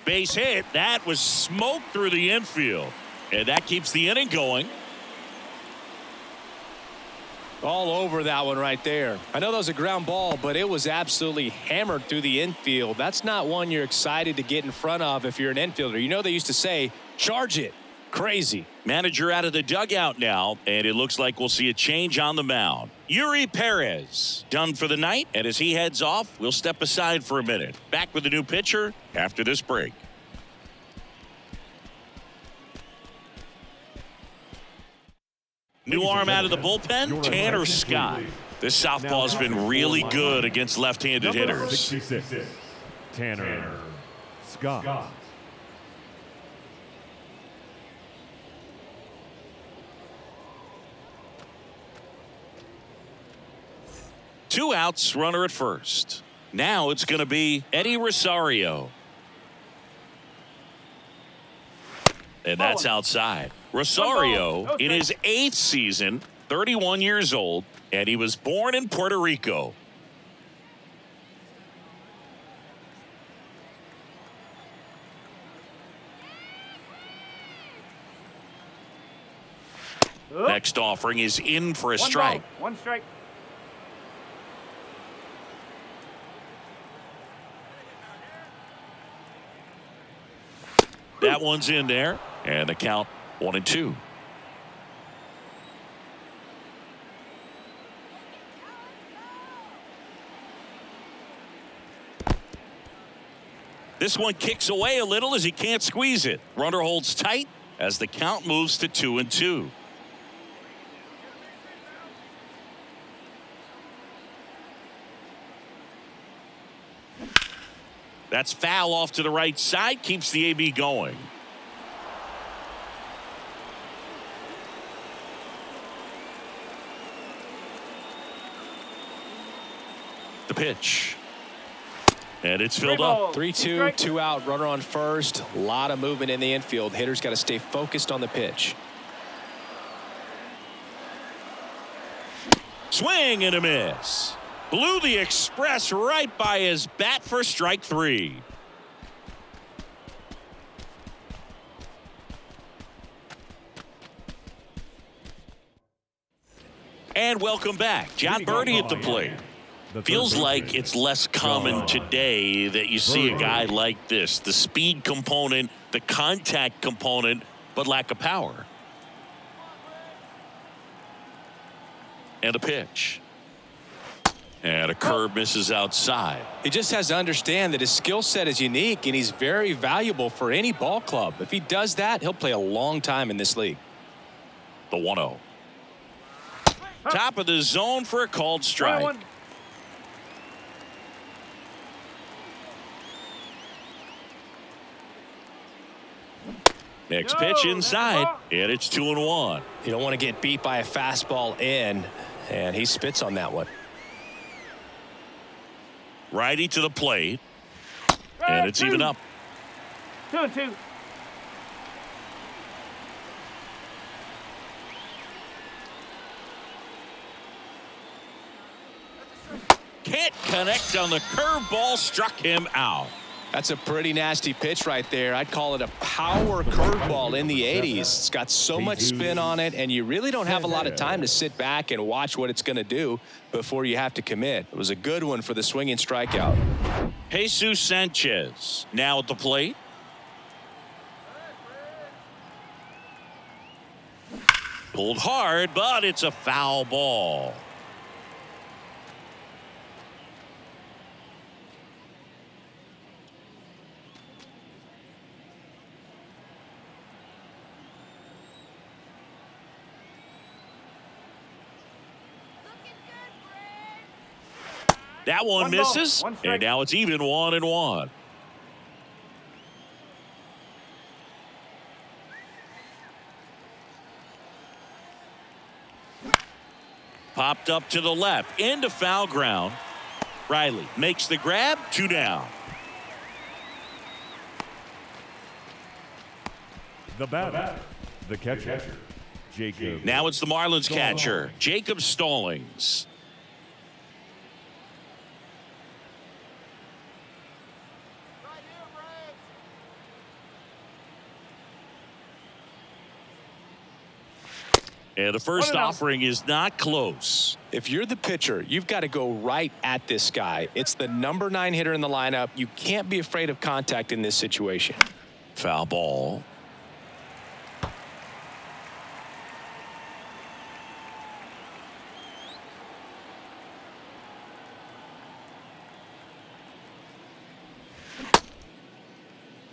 [SPEAKER 2] Base hit. That was smoked through the infield. And that keeps the inning going.
[SPEAKER 1] All over that one right there. I know that was a ground ball, but it was absolutely hammered through the infield. That's not one you're excited to get in front of if you're an infielder. You know they used to say, charge it. Crazy.
[SPEAKER 2] Manager out of the dugout now, and it looks like we'll see a change on the mound. Yuri Perez done for the night, and as he heads off, we'll step aside for a minute. Back with the new pitcher after this break. New arm out of the bullpen, Tanner Scott. This southpaw's been really good against left-handed hitters.
[SPEAKER 3] 66, Tanner Scott.
[SPEAKER 2] Two outs, runner at first. Now it's going to be Eddie Rosario. And that's outside. Rosario in his 8th season, 31 years old, and he was born in Puerto Rico. Next offering is in for a
[SPEAKER 4] One
[SPEAKER 2] strike.
[SPEAKER 4] ball, 1 strike.
[SPEAKER 2] That one's in there, and the count 1-2. This one kicks away a little as he can't squeeze it. Runner holds tight as the count moves to 2-2. That's foul off to the right side, keeps the AB going. The pitch. And it's filled up.
[SPEAKER 1] 3-2, 2 out, runner on first. A lot of movement in the infield. Hitter's got to stay focused on the pitch.
[SPEAKER 2] Swing and a miss. Blew the express right by his bat for strike 3. And welcome back. John Birdie at the plate. Feels like it's less common today that you see a guy like this. The speed component, the contact component, but lack of power. And a pitch. And a curve misses outside.
[SPEAKER 1] He just has to understand that his skill set is unique and he's very valuable for any ball club. If he does that, he'll play a long time in this league.
[SPEAKER 2] The 1-0. Top of the zone for a called strike. Next pitch inside, and it's 2-1.
[SPEAKER 1] You don't want to get beat by a fastball in, and he spits on that one.
[SPEAKER 2] Righty to the plate, and it's even up.
[SPEAKER 4] 2-2.
[SPEAKER 2] Can't connect on the curveball, struck him out.
[SPEAKER 1] That's a pretty nasty pitch right there. I'd call it a power curveball in the 80s. It's got so much spin on it, and you really don't have a lot of time to sit back and watch what it's going to do before you have to commit. It was a good one for the swinging strikeout.
[SPEAKER 2] Jesus Sanchez now at the plate. Pulled hard, but it's a foul ball. That one misses, and now it's even 1-1. Popped up to the left, into foul ground. Riley makes the grab, 2 down.
[SPEAKER 3] The batter, the catcher, Jacob.
[SPEAKER 2] Now it's the Marlins catcher, Jacob Stallings. And the first offering is not close.
[SPEAKER 1] If you're the pitcher, you've got to go right at this guy. It's the number 9 hitter in the lineup. You can't be afraid of contact in this situation.
[SPEAKER 2] Foul ball.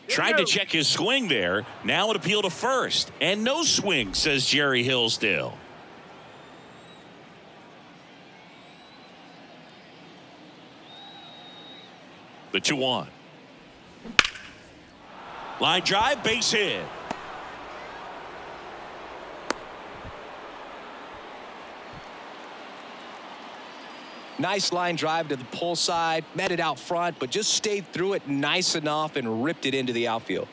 [SPEAKER 2] Tried to check his swing there. Now an appeal to first. And no swing, says Jerry Hillsdale. The 2-1. Line drive, base hit.
[SPEAKER 1] Nice line drive to the pull side, met it out front, but just stayed through it nice enough and ripped it into the outfield.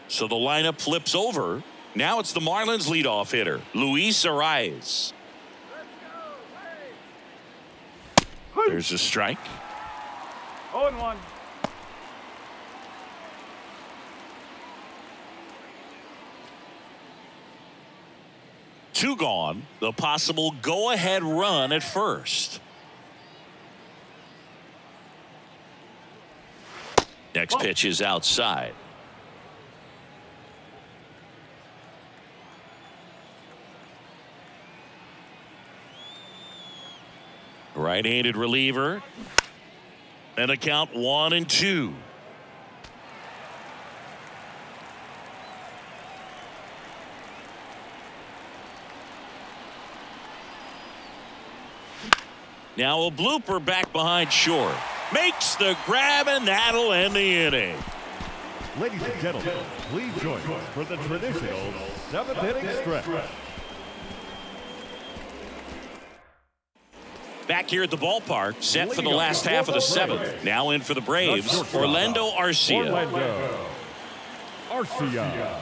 [SPEAKER 2] So the lineup flips over. Now it's the Marlins leadoff hitter, Luis Arias. There's a strike.
[SPEAKER 4] 0-1.
[SPEAKER 2] 2 gone. The possible go-ahead run at first. Next pitch is outside. Right-handed reliever. And a count 1-2. Now a blooper back behind short. Makes the grab, and that'll end the inning.
[SPEAKER 3] Ladies and gentlemen, please join us for the traditional 7th inning stretch.
[SPEAKER 2] Back here at the ballpark, set for the last half of the 7th. Now in for the Braves, Orlando Arcia.
[SPEAKER 3] Orlando Arcia.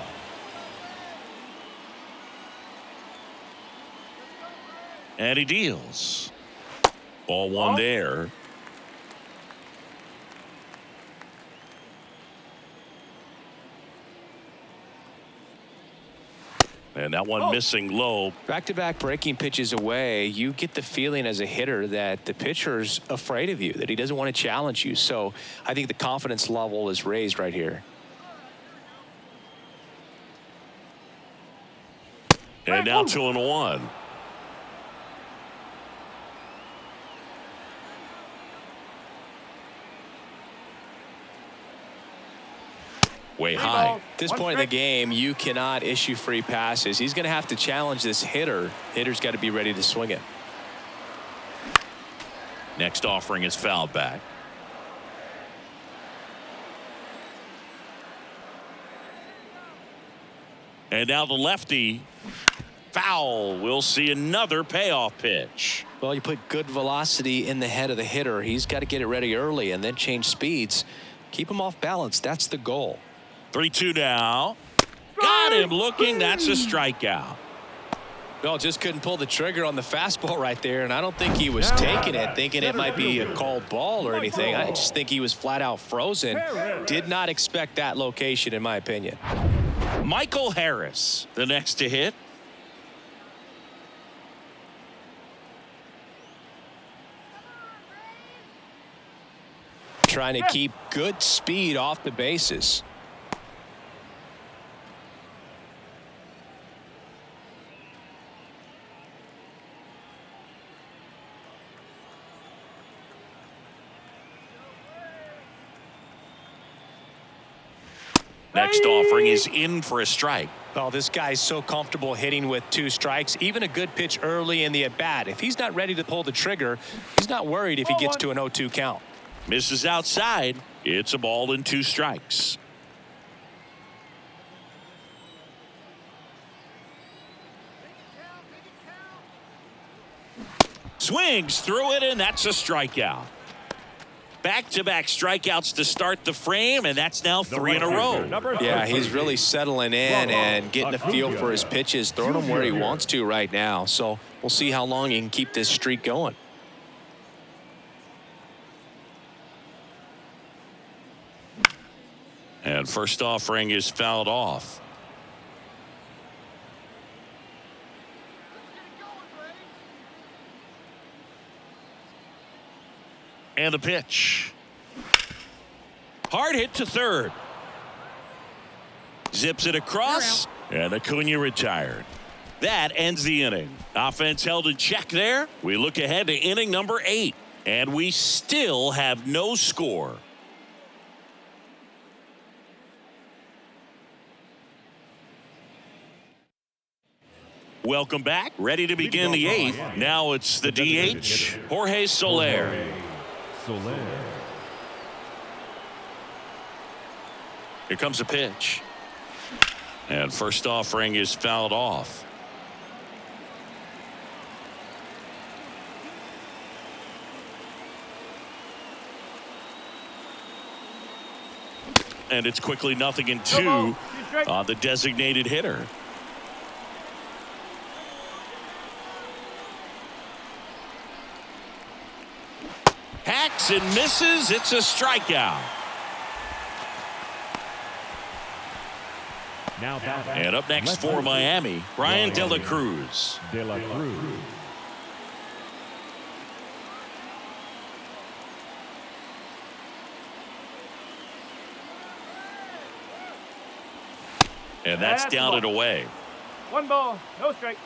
[SPEAKER 2] And he deals. Ball 1 there. And that one missing low.
[SPEAKER 1] Back-to-back breaking pitches away, you get the feeling as a hitter that the pitcher's afraid of you, that he doesn't want to challenge you. So I think the confidence level is raised right here.
[SPEAKER 2] And now 2-1. Way high.
[SPEAKER 1] At this point in the game, you cannot issue free passes. He's going to have to challenge this hitter. Hitter's got to be ready to swing it.
[SPEAKER 2] Next offering is fouled back. And now the lefty. Foul. We'll see another payoff pitch.
[SPEAKER 1] Well, you put good velocity in the head of the hitter. He's got to get it ready early and then change speeds. Keep him off balance. That's the goal.
[SPEAKER 2] 3-2 now. Got him looking. That's a strikeout.
[SPEAKER 1] Well, just couldn't pull the trigger on the fastball right there, and I don't think he was taking it, thinking it might be a called ball or anything. I just think he was flat out frozen. Did not expect that location, in my opinion.
[SPEAKER 2] Michael Harris, the next to hit.
[SPEAKER 1] Trying to keep good speed off the bases.
[SPEAKER 2] Next offering is in for a strike.
[SPEAKER 1] Oh, this guy's so comfortable hitting with 2 strikes. Even a good pitch early in the at-bat. If he's not ready to pull the trigger, he's not worried if he gets to an 0-2 count.
[SPEAKER 2] Misses outside. It's a ball and 2 strikes. Swings through it, and that's a strikeout. Back-to-back strikeouts to start the frame, and that's now 3 in a row.
[SPEAKER 1] Yeah, he's really settling in and getting a feel for his pitches, throwing them where he wants to right now. So we'll see how long he can keep this streak going.
[SPEAKER 2] And first offering is fouled off. And a pitch. Hard hit to third. Zips it across, and Acuna retired. That ends the inning. Offense held in check there. We look ahead to inning number 8, and we still have no score. Welcome back. Ready to begin the 8th. Now it's the DH, Jorge Soler. Here comes a pitch. And first offering is fouled off. And it's quickly 0-2 on the designated hitter. Hacks and misses. It's a strikeout.
[SPEAKER 3] Now batting.
[SPEAKER 2] And up next for Miami, Brian De La Cruz.
[SPEAKER 3] De La Cruz.
[SPEAKER 2] And that's down and away.
[SPEAKER 4] 1 ball, no strike.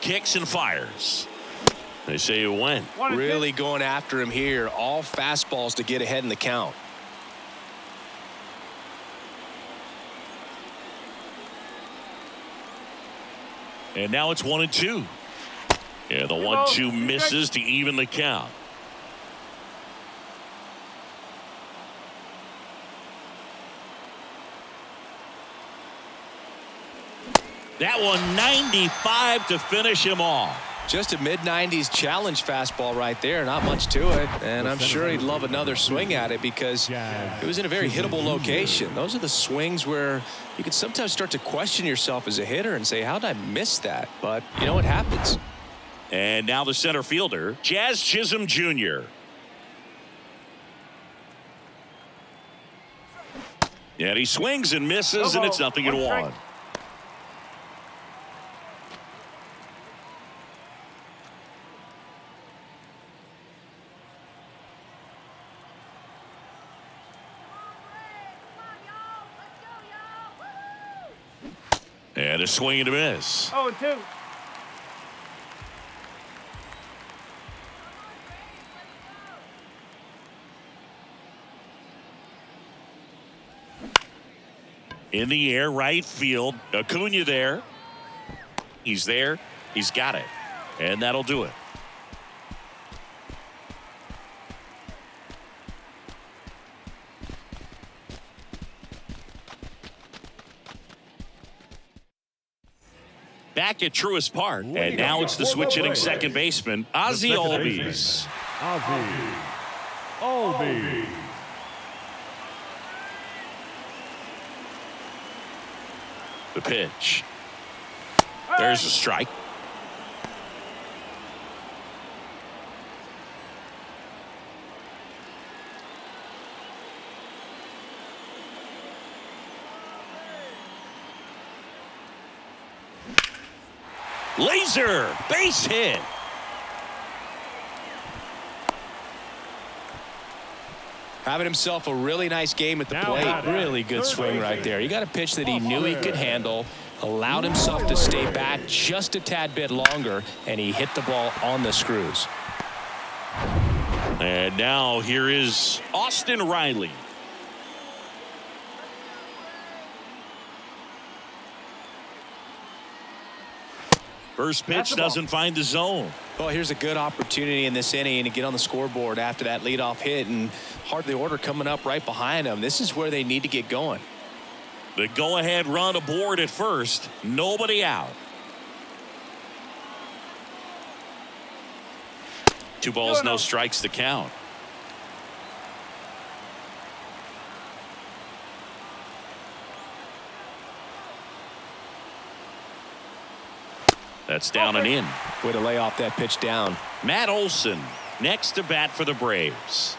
[SPEAKER 2] Kicks and fires. They say you win.
[SPEAKER 1] Really going after him here. All fastballs to get ahead in the count.
[SPEAKER 2] And now it's 1-2. Yeah, the 1-2 misses to even the count. That one 95 to finish him off.
[SPEAKER 1] Just a mid-90s challenge fastball right there. Not much to it. And I'm sure he'd love another swing at it because it was in a very hittable location. Those are the swings where you can sometimes start to question yourself as a hitter and say, how did I miss that? But, you know, it happens.
[SPEAKER 2] And now the center fielder, Jazz Chisholm Jr. And he swings and misses, and it's 0-1. And a swing and a miss.
[SPEAKER 4] 0-2.
[SPEAKER 2] In the air, right field. Acuna there. He's there. He's got it. And that'll do it. Back at Truist Park. And now it's the switch-hitting second baseman, Ozzie Albies.
[SPEAKER 3] Ozzie Albies.
[SPEAKER 2] The pitch. There's a strike. Laser base hit.
[SPEAKER 1] Having himself a really nice game at the plate. Really good swing right there. He got a pitch that he knew he could handle, allowed himself to stay back just a tad bit longer, and he hit the ball on the screws.
[SPEAKER 2] And now here is Austin Riley. First pitch doesn't find the zone.
[SPEAKER 1] Well, here's a good opportunity in this inning to get on the scoreboard after that leadoff hit, and heart of the order coming up right behind them. This is where they need to get going.
[SPEAKER 2] The go-ahead run aboard at first. Nobody out. 2 balls, no strikes to count. That's down and in.
[SPEAKER 1] Way to lay off that pitch down.
[SPEAKER 2] Matt Olson next to bat for the Braves.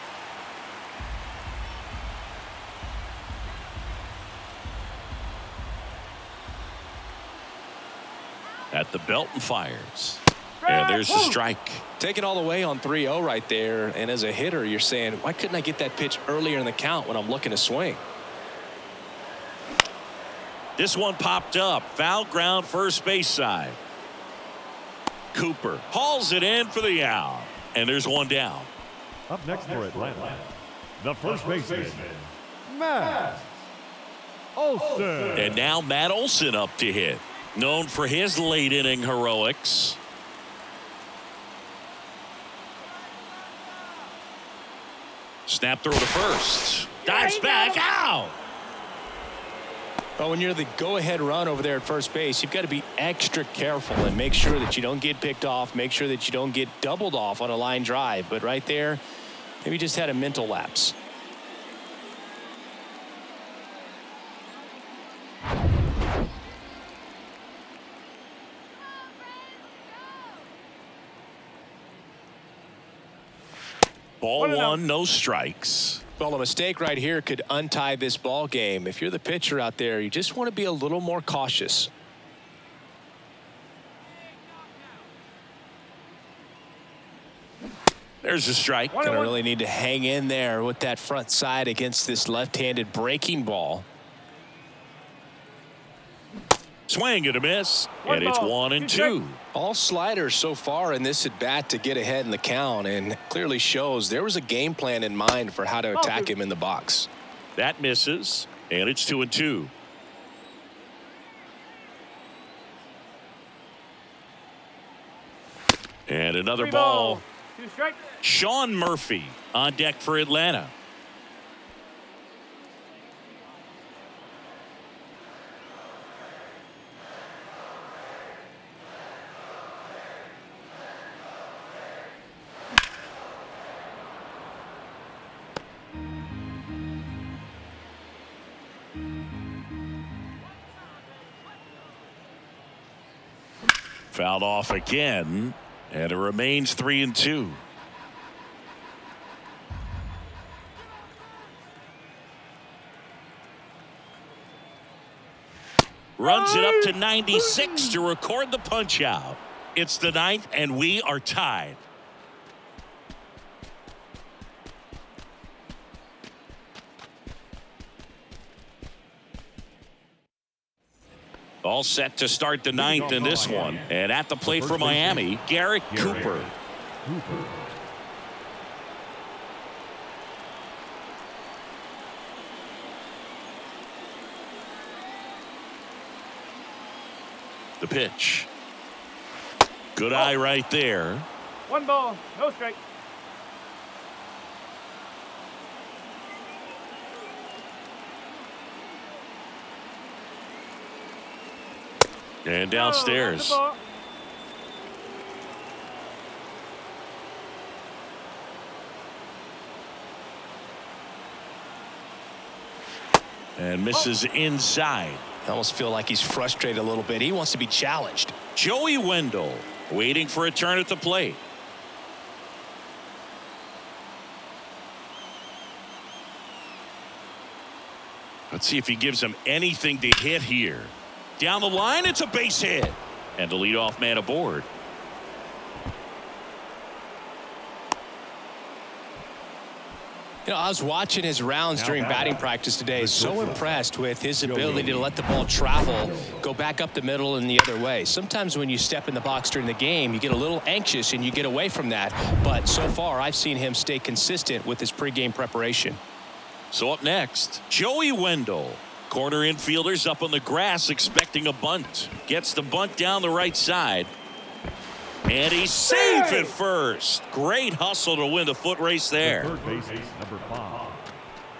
[SPEAKER 2] At the belt and fires. And there's the strike.
[SPEAKER 1] Taking all the way on 3-0 right there. And as a hitter, you're saying, why couldn't I get that pitch earlier in the count when I'm looking to swing?
[SPEAKER 2] This one popped up. Foul ground first base side. Cooper hauls it in for the out. And there's one down.
[SPEAKER 3] Up next for Atlanta, the first baseman, Matt Olson.
[SPEAKER 2] And now Matt Olson up to hit. Known for his late inning heroics. Snap throw to first. Dives back out.
[SPEAKER 1] But when you're the go-ahead run over there at first base, you've got to be extra careful and make sure that you don't get picked off, make sure that you don't get doubled off on a line drive. But right there, maybe just had a mental lapse.
[SPEAKER 2] Ball one, no strikes.
[SPEAKER 1] Well, a mistake right here could untie this ball game. If you're the pitcher out there, you just want to be a little more cautious.
[SPEAKER 2] There's a strike.
[SPEAKER 1] Going to really need to hang in there with that front side against this left-handed breaking ball.
[SPEAKER 2] Swing and a miss, and it's 1-2.
[SPEAKER 1] All sliders so far in this at bat to get ahead in the count, and clearly shows there was a game plan in mind for how to attack him in the box.
[SPEAKER 2] That misses, and it's 2-2. And another ball. Sean Murphy on deck for Atlanta. Fouled off again, and it remains 3-2. Runs it up to 96 to record the punch out. It's the ninth, and we are tied. All set to start the ninth in this one. And at the plate for Miami, Garrett Cooper. The pitch. Good eye right there.
[SPEAKER 4] 1 ball, no strike.
[SPEAKER 2] And downstairs. And misses inside.
[SPEAKER 1] I almost feel like he's frustrated a little bit. He wants to be challenged.
[SPEAKER 2] Joey Wendell waiting for a turn at the plate. Let's see if he gives him anything to hit here. Down the line, it's a base hit. And the leadoff man aboard.
[SPEAKER 1] You know, I was watching his rounds during batting practice today. So impressed with his ability to let the ball travel, go back up the middle and the other way. Sometimes when you step in the box during the game, you get a little anxious and you get away from that. But so far, I've seen him stay consistent with his pregame preparation.
[SPEAKER 2] So up next, Joey Wendell. Corner infielders up on the grass expecting a bunt. Gets the bunt down the right side. And he's safe at first. Great hustle to win the foot race there.
[SPEAKER 3] Third base, number 5,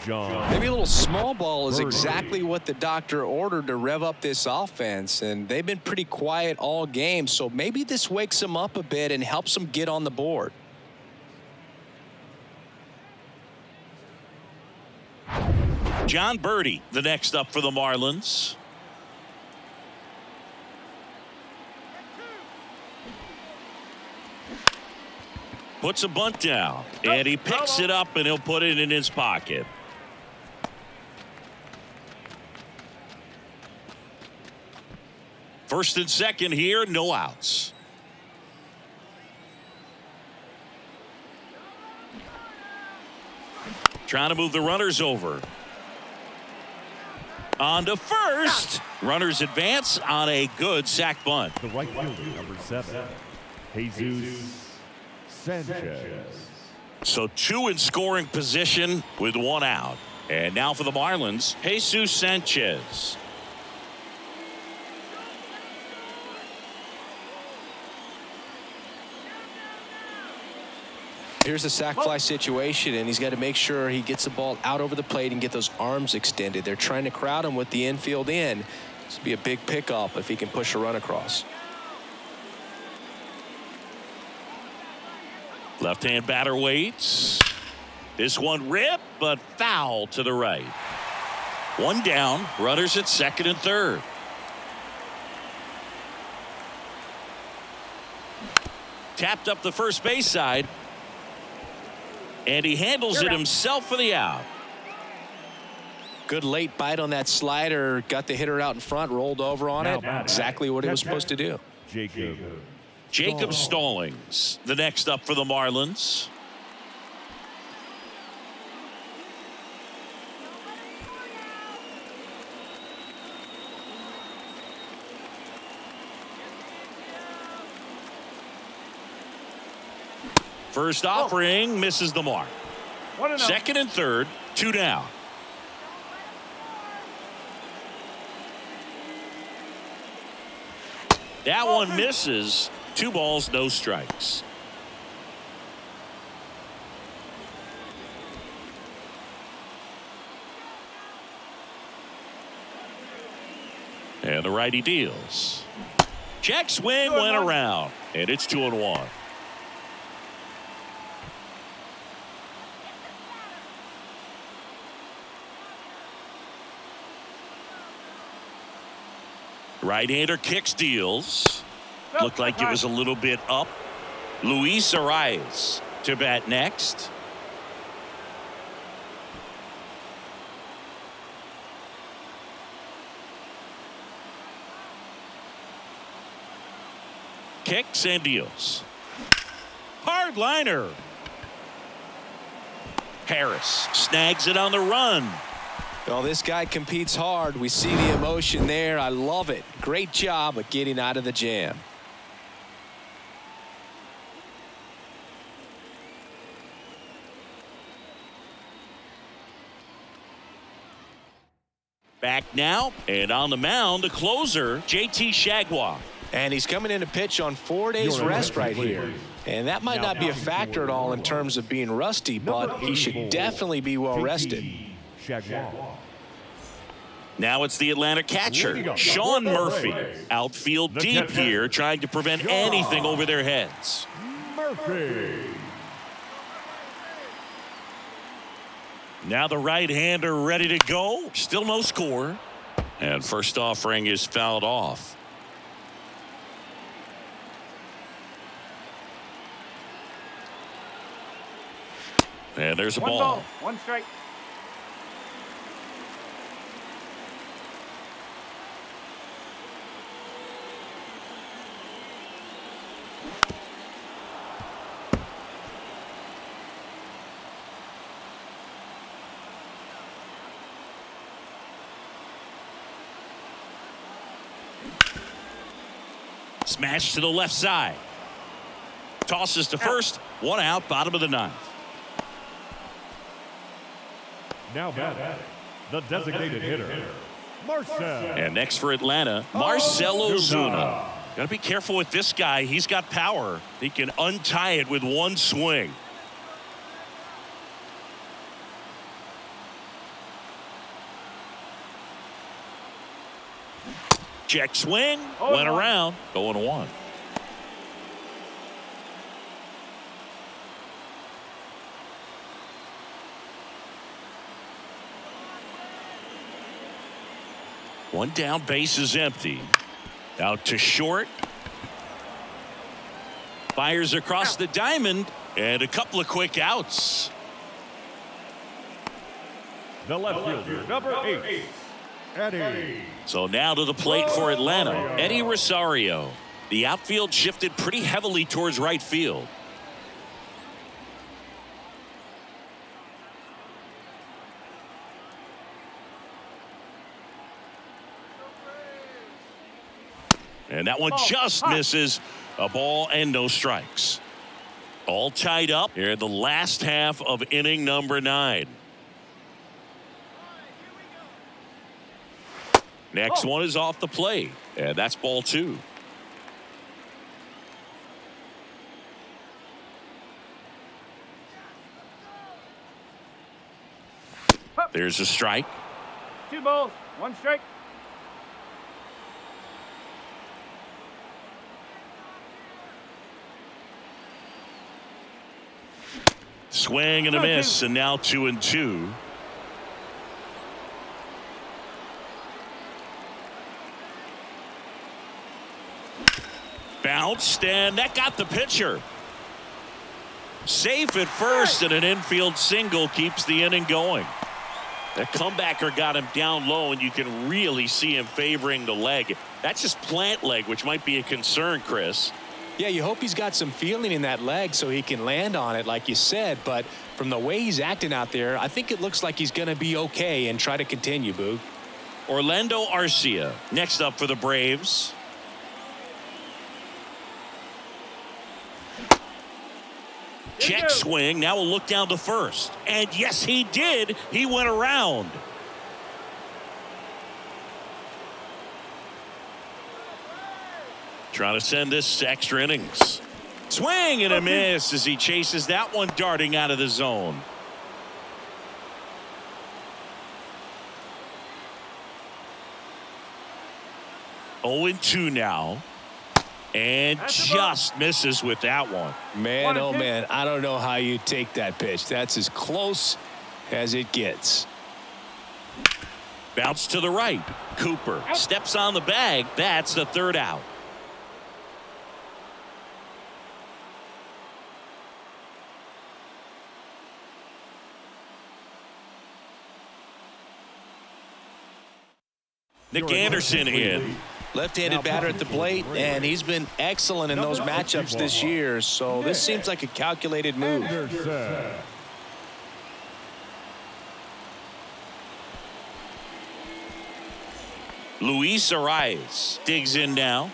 [SPEAKER 3] John.
[SPEAKER 1] Maybe a little small ball is exactly what the doctor ordered to rev up this offense. And they've been pretty quiet all game. So maybe this wakes them up a bit and helps them get on the board.
[SPEAKER 2] John Birdie, the next up for the Marlins. Puts a bunt down, and he picks it up, and he'll put it in his pocket. First and second here, no outs. Trying to move the runners over. On to first. Runners advance on a good sac bunt.
[SPEAKER 3] The right fielder, number 7, Jesus Sanchez.
[SPEAKER 2] So 2 in scoring position with 1 out. And now for the Marlins, Jesus Sanchez.
[SPEAKER 1] Here's a sac fly situation, and he's got to make sure he gets the ball out over the plate and get those arms extended. They're trying to crowd him with the infield in. This would be a big pickup if he can push a run across.
[SPEAKER 2] Left-hand batter waits. This one ripped, but foul to the right. 1 down, runners at second and third. Tapped up the first base side. And he handles it himself for the out.
[SPEAKER 1] Good late bite on that slider. Got the hitter out in front, rolled over on it. Exactly what he was supposed to do.
[SPEAKER 2] Jacob Stallings, the next up for the Marlins. First offering misses the mark. Second and third, 2 down. That one misses. 2 balls, no strikes. And the righty deals. Check swing went around, and it's 2-1. Right-hander kicks, deals. Looked like it was a little bit up. Luis Arias to bat next. Kicks and deals. Hard liner. Harris snags it on the run.
[SPEAKER 1] Well, this guy competes hard. We see the emotion there. I love it. Great job of getting out of the jam.
[SPEAKER 2] Back now, and on the mound, the closer, JT Shagwa.
[SPEAKER 1] And he's coming in to pitch on 4 days rest right here. And that might not be a factor at all in terms of being rusty, but he should definitely be well rested.
[SPEAKER 2] Now it's the Atlanta catcher, Sean Murphy. Outfield deep here, trying to prevent anything over their heads. Now the right-hander ready to go. Still no score. And first offering is fouled off. And there's a ball.
[SPEAKER 4] 1 ball, 1 strike.
[SPEAKER 2] Smash to the left side. Tosses to first. 1 out, bottom of the 9th.
[SPEAKER 3] Now batting, the designated hitter, Marcell.
[SPEAKER 2] And next for Atlanta, Marcell Ozuna. Got to be careful with this guy. He's got power. He can untie it with 1 swing. Check swing, went around, going 1. One down, base is empty. Out to short. Fires across the diamond, and a couple of quick outs.
[SPEAKER 3] The left fielder, number 8, Eddie.
[SPEAKER 2] So now to the plate for Atlanta, Eddie Rosario. The outfield shifted pretty heavily towards right field. And that one just misses. A ball and no strikes. All tied up here in the last half of inning number 9. Next one is off the plate, and that's ball 2. There's a strike.
[SPEAKER 4] 2 balls, 1 strike.
[SPEAKER 2] Swing and a miss, and now 2-2. Bounced, and that got the pitcher. Safe at first, and an infield single keeps the inning going. The comebacker got him down low, and you can really see him favoring the leg. That's his plant leg, which might be a concern, Chris.
[SPEAKER 1] Yeah, you hope he's got some feeling in that leg so he can land on it, like you said. But from the way he's acting out there, I think it looks like he's going to be okay and try to continue, Boog.
[SPEAKER 2] Orlando Arcia next up for the Braves. Check swing. Now we'll look down to first. And yes, he did. He went around. Trying to send this to extra innings. Swing and a miss as he chases that one darting out of the zone. Oh, 0-2 now. And just misses with that one.
[SPEAKER 1] Man, oh man, I don't know how you take that pitch. That's as close as it gets.
[SPEAKER 2] Bounce to the right. Cooper steps on the bag. That's the third out. Nick Anderson in.
[SPEAKER 1] Left-handed batter at the plate, and he's been excellent in those matchups this year. So this seems like a calculated move.
[SPEAKER 2] Luis Arias digs in now.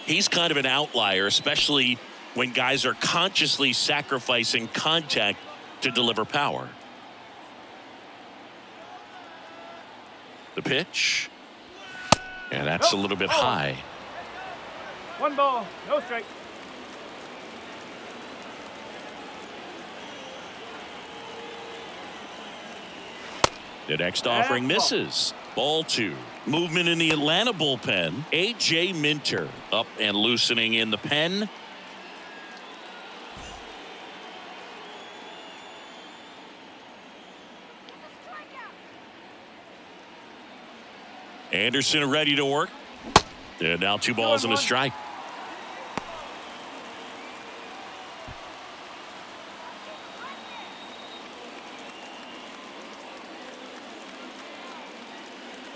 [SPEAKER 2] He's kind of an outlier, especially when guys are consciously sacrificing contact to deliver power. The pitch. And that's a little bit high.
[SPEAKER 4] 1 ball, no strike.
[SPEAKER 2] The next offering misses. Ball 2. Movement in the Atlanta bullpen. A.J. Minter up and loosening in the pen. Anderson ready to work. And now 2 balls and a strike.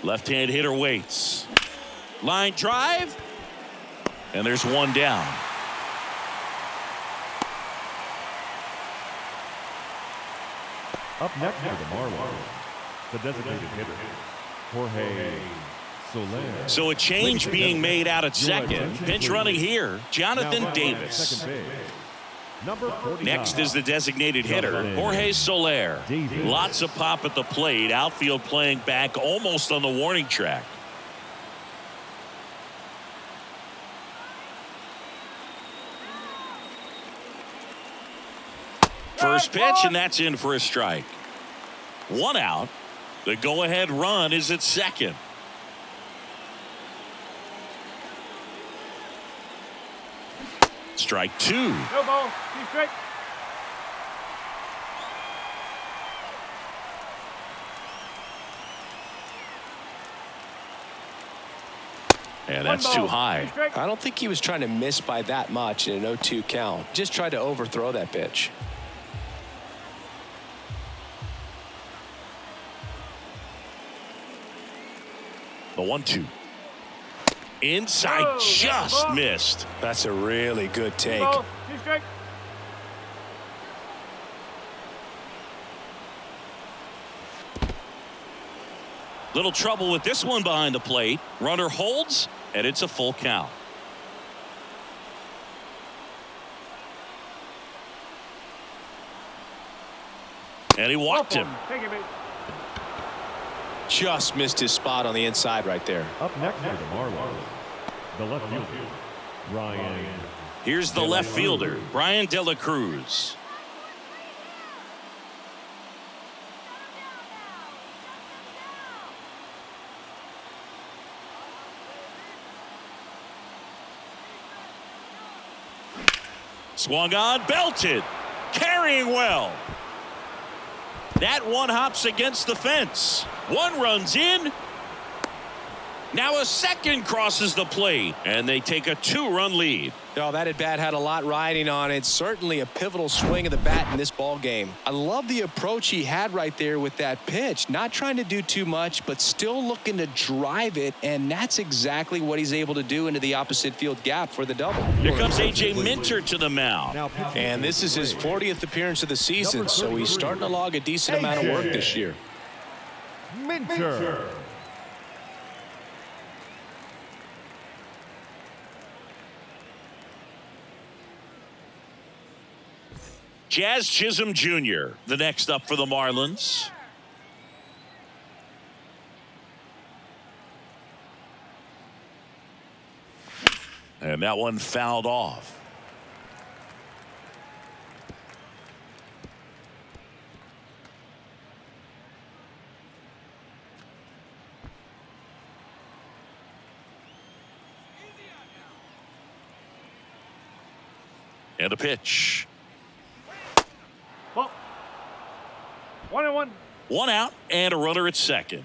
[SPEAKER 2] Left-hand hitter waits. Line drive. And there's 1 down.
[SPEAKER 3] Up next for the Marlins, the designated hitter, Jorge Soler.
[SPEAKER 2] So a change being made out at second. Pinch running here, Jonathan Davis. Next is the designated hitter, Jorge Soler. Lots of pop at the plate. Outfield playing back almost on the warning track. First pitch, and that's in for a strike. 1 out. The go-ahead run is at second. Strike 2.
[SPEAKER 4] No ball, 2 strike.
[SPEAKER 2] And that's too high.
[SPEAKER 1] I don't think he was trying to miss by that much in an 0-2 count. Just tried to overthrow that pitch.
[SPEAKER 2] The 1-2. Inside, just missed.
[SPEAKER 1] That's a really good take.
[SPEAKER 4] 2 strike.
[SPEAKER 2] Little trouble with this one behind the plate. Runner holds, and it's a full count. And he walked him.
[SPEAKER 4] Take it, baby.
[SPEAKER 1] Just missed his spot on the inside right there.
[SPEAKER 3] Up next for the Marlins, the left fielder, Ryan.
[SPEAKER 2] Here's the left fielder, Brian De La Cruz. Swung on, belted, carrying well. That one hops against the fence. 1 runs in. Now a second crosses the plate, and they take a 2-run lead.
[SPEAKER 1] Oh, that at-bat had a lot riding on it. Certainly a pivotal swing of the bat in this ball game. I love the approach he had right there with that pitch. Not trying to do too much, but still looking to drive it, and that's exactly what he's able to do into the opposite field gap for the double.
[SPEAKER 2] Here comes A.J. Minter to the mound.
[SPEAKER 1] And this is his 40th appearance of the season, so he's starting to log a decent amount of work this year.
[SPEAKER 3] Minter.
[SPEAKER 2] Jazz Chisholm Jr., the next up for the Marlins. And that one fouled off. And a pitch.
[SPEAKER 4] Ball. 1-1.
[SPEAKER 2] One out and a runner at second.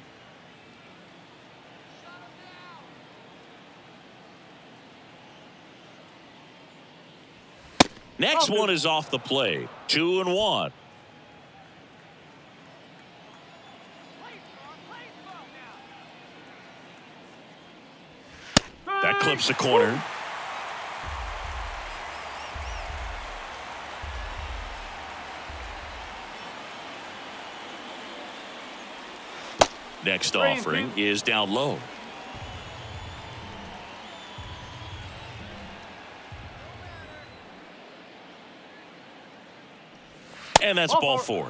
[SPEAKER 2] Next one is off the plate. 2-1. That clips the corner. Next offering is down low. And that's ball four.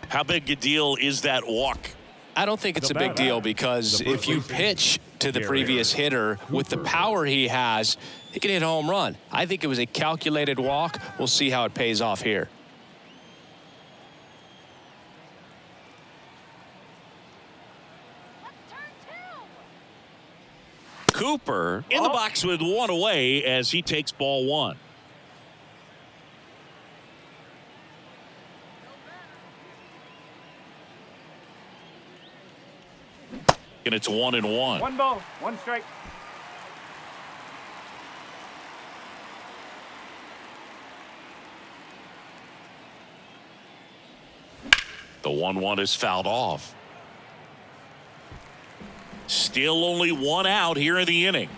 [SPEAKER 2] How big a deal is that walk?
[SPEAKER 1] I don't think it's a big deal because if you pitch to the previous hitter with the power he has, he can hit a home run. I think it was a calculated walk. We'll see how it pays off here.
[SPEAKER 2] Cooper in the box with one away as he takes ball one. And it's 1-1.
[SPEAKER 4] 1 ball, 1 strike.
[SPEAKER 2] The 1-1 is fouled off. Still only one out here in the inning.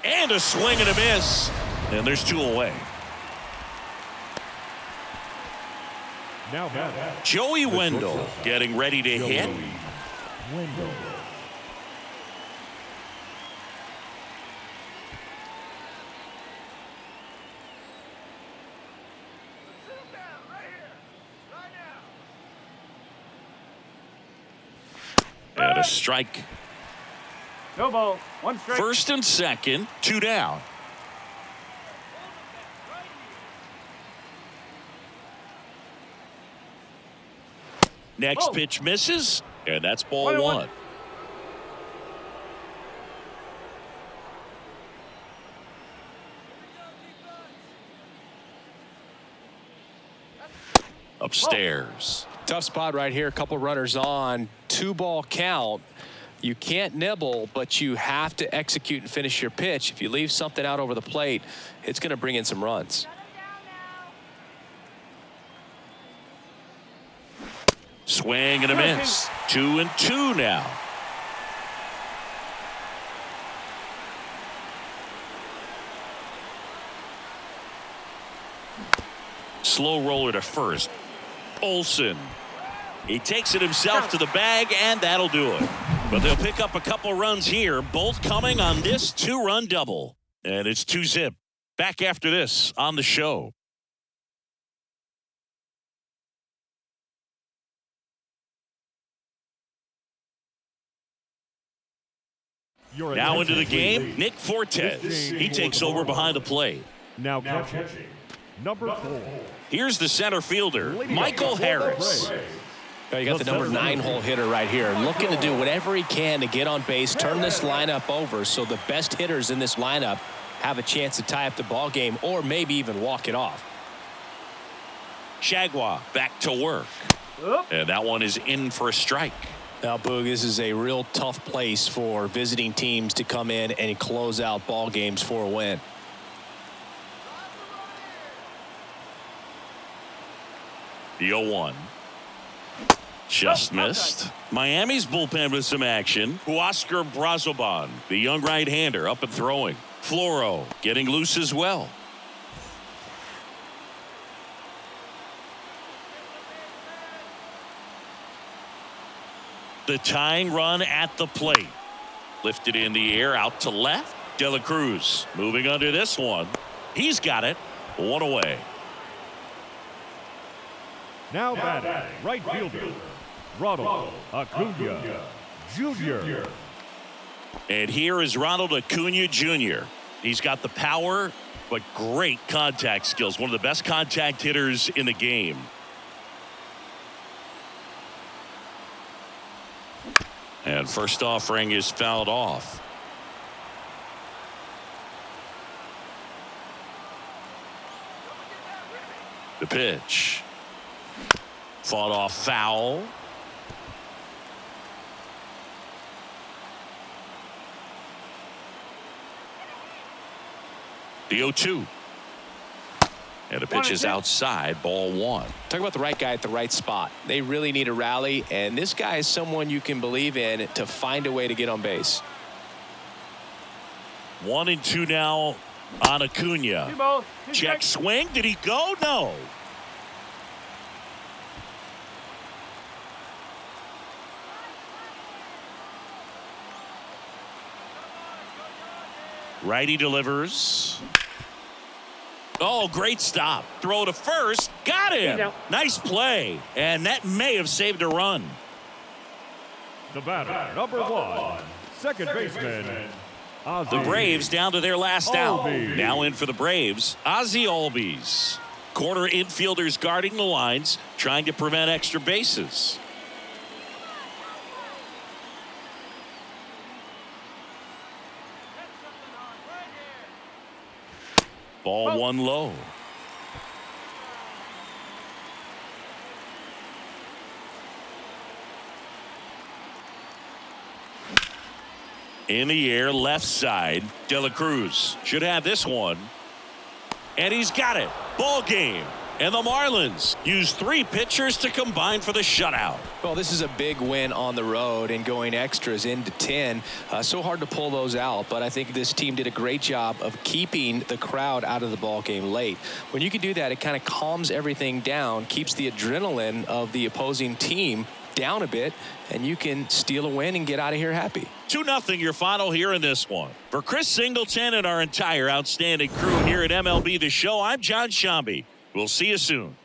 [SPEAKER 2] And a swing and a miss. And there's 2 away.
[SPEAKER 3] Now
[SPEAKER 2] Joey Wendell getting ready to hit.
[SPEAKER 3] Wendell.
[SPEAKER 2] And a strike.
[SPEAKER 4] No ball, 1 strike.
[SPEAKER 2] First and second, 2 down. Next pitch misses, and that's ball 1. Upstairs.
[SPEAKER 1] Tough spot right here. A couple runners on. 2-ball count. You can't nibble, but you have to execute and finish your pitch. If you leave something out over the plate, it's going to bring in some runs.
[SPEAKER 2] Swing and a miss. 2-2 now. Slow roller to first. Olsen. He takes it himself to the bag, and that'll do it. But they'll pick up a couple runs here, both coming on this 2-run double. And it's 2-zip. Back after this on the show. Now into the game, Nick Fortes. He takes over behind the plate.
[SPEAKER 3] Now catching. Number 4.
[SPEAKER 2] Here's the center fielder, Michael Harris.
[SPEAKER 1] You got the number 9-hole hitter right here, looking to do whatever he can to get on base, turn this lineup over so the best hitters in this lineup have a chance to tie up the ball game or maybe even walk it off.
[SPEAKER 2] Shagwa back to work. And that one is in for a strike.
[SPEAKER 1] Now, Boog, this is a real tough place for visiting teams to come in and close out ball games for a win.
[SPEAKER 2] The 0-1. Just missed. Miami's bullpen with some action. Huascar Brazoban, the young right-hander, up and throwing. Floro getting loose as well. The tying run at the plate. Lifted in the air out to left. De La Cruz moving under this one. He's got it. One away.
[SPEAKER 3] Now batting, right fielder, Ronald Acuna Jr.
[SPEAKER 2] And here is Ronald Acuna Jr. He's got the power, but great contact skills. One of the best contact hitters in the game. And first offering is fouled off. The pitch. Fought off foul. The 0-2. And the pitch is outside, ball 1.
[SPEAKER 1] Talk about the right guy at the right spot. They really need a rally, and this guy is someone you can believe in to find a way to get on base.
[SPEAKER 2] 1-2 now on Acuna. Check swing. Did he go? No. Righty delivers. Oh, great stop. Throw to first. Got him. Nice play. And that may have saved a run.
[SPEAKER 3] The batter, number 1, second baseman, Ozzie.
[SPEAKER 2] The Braves down to their last out.
[SPEAKER 3] Albies.
[SPEAKER 2] Now in for the Braves, Ozzie Albies. Corner infielders guarding the lines, trying to prevent extra bases. Ball 1 low. In the air, left side. De La Cruz should have this one. And he's got it. Ball game. And the Marlins use 3 pitchers to combine for the shutout.
[SPEAKER 1] Well, this is a big win on the road and going extras into 10. So hard to pull those out, but I think this team did a great job of keeping the crowd out of the ball game late. When you can do that, it kind of calms everything down, keeps the adrenaline of the opposing team down a bit, and you can steal a win and get out of here happy.
[SPEAKER 2] 2-0 your final here in this one. For Chris Singleton and our entire outstanding crew here at MLB The Show, I'm John Shambi. We'll see you soon.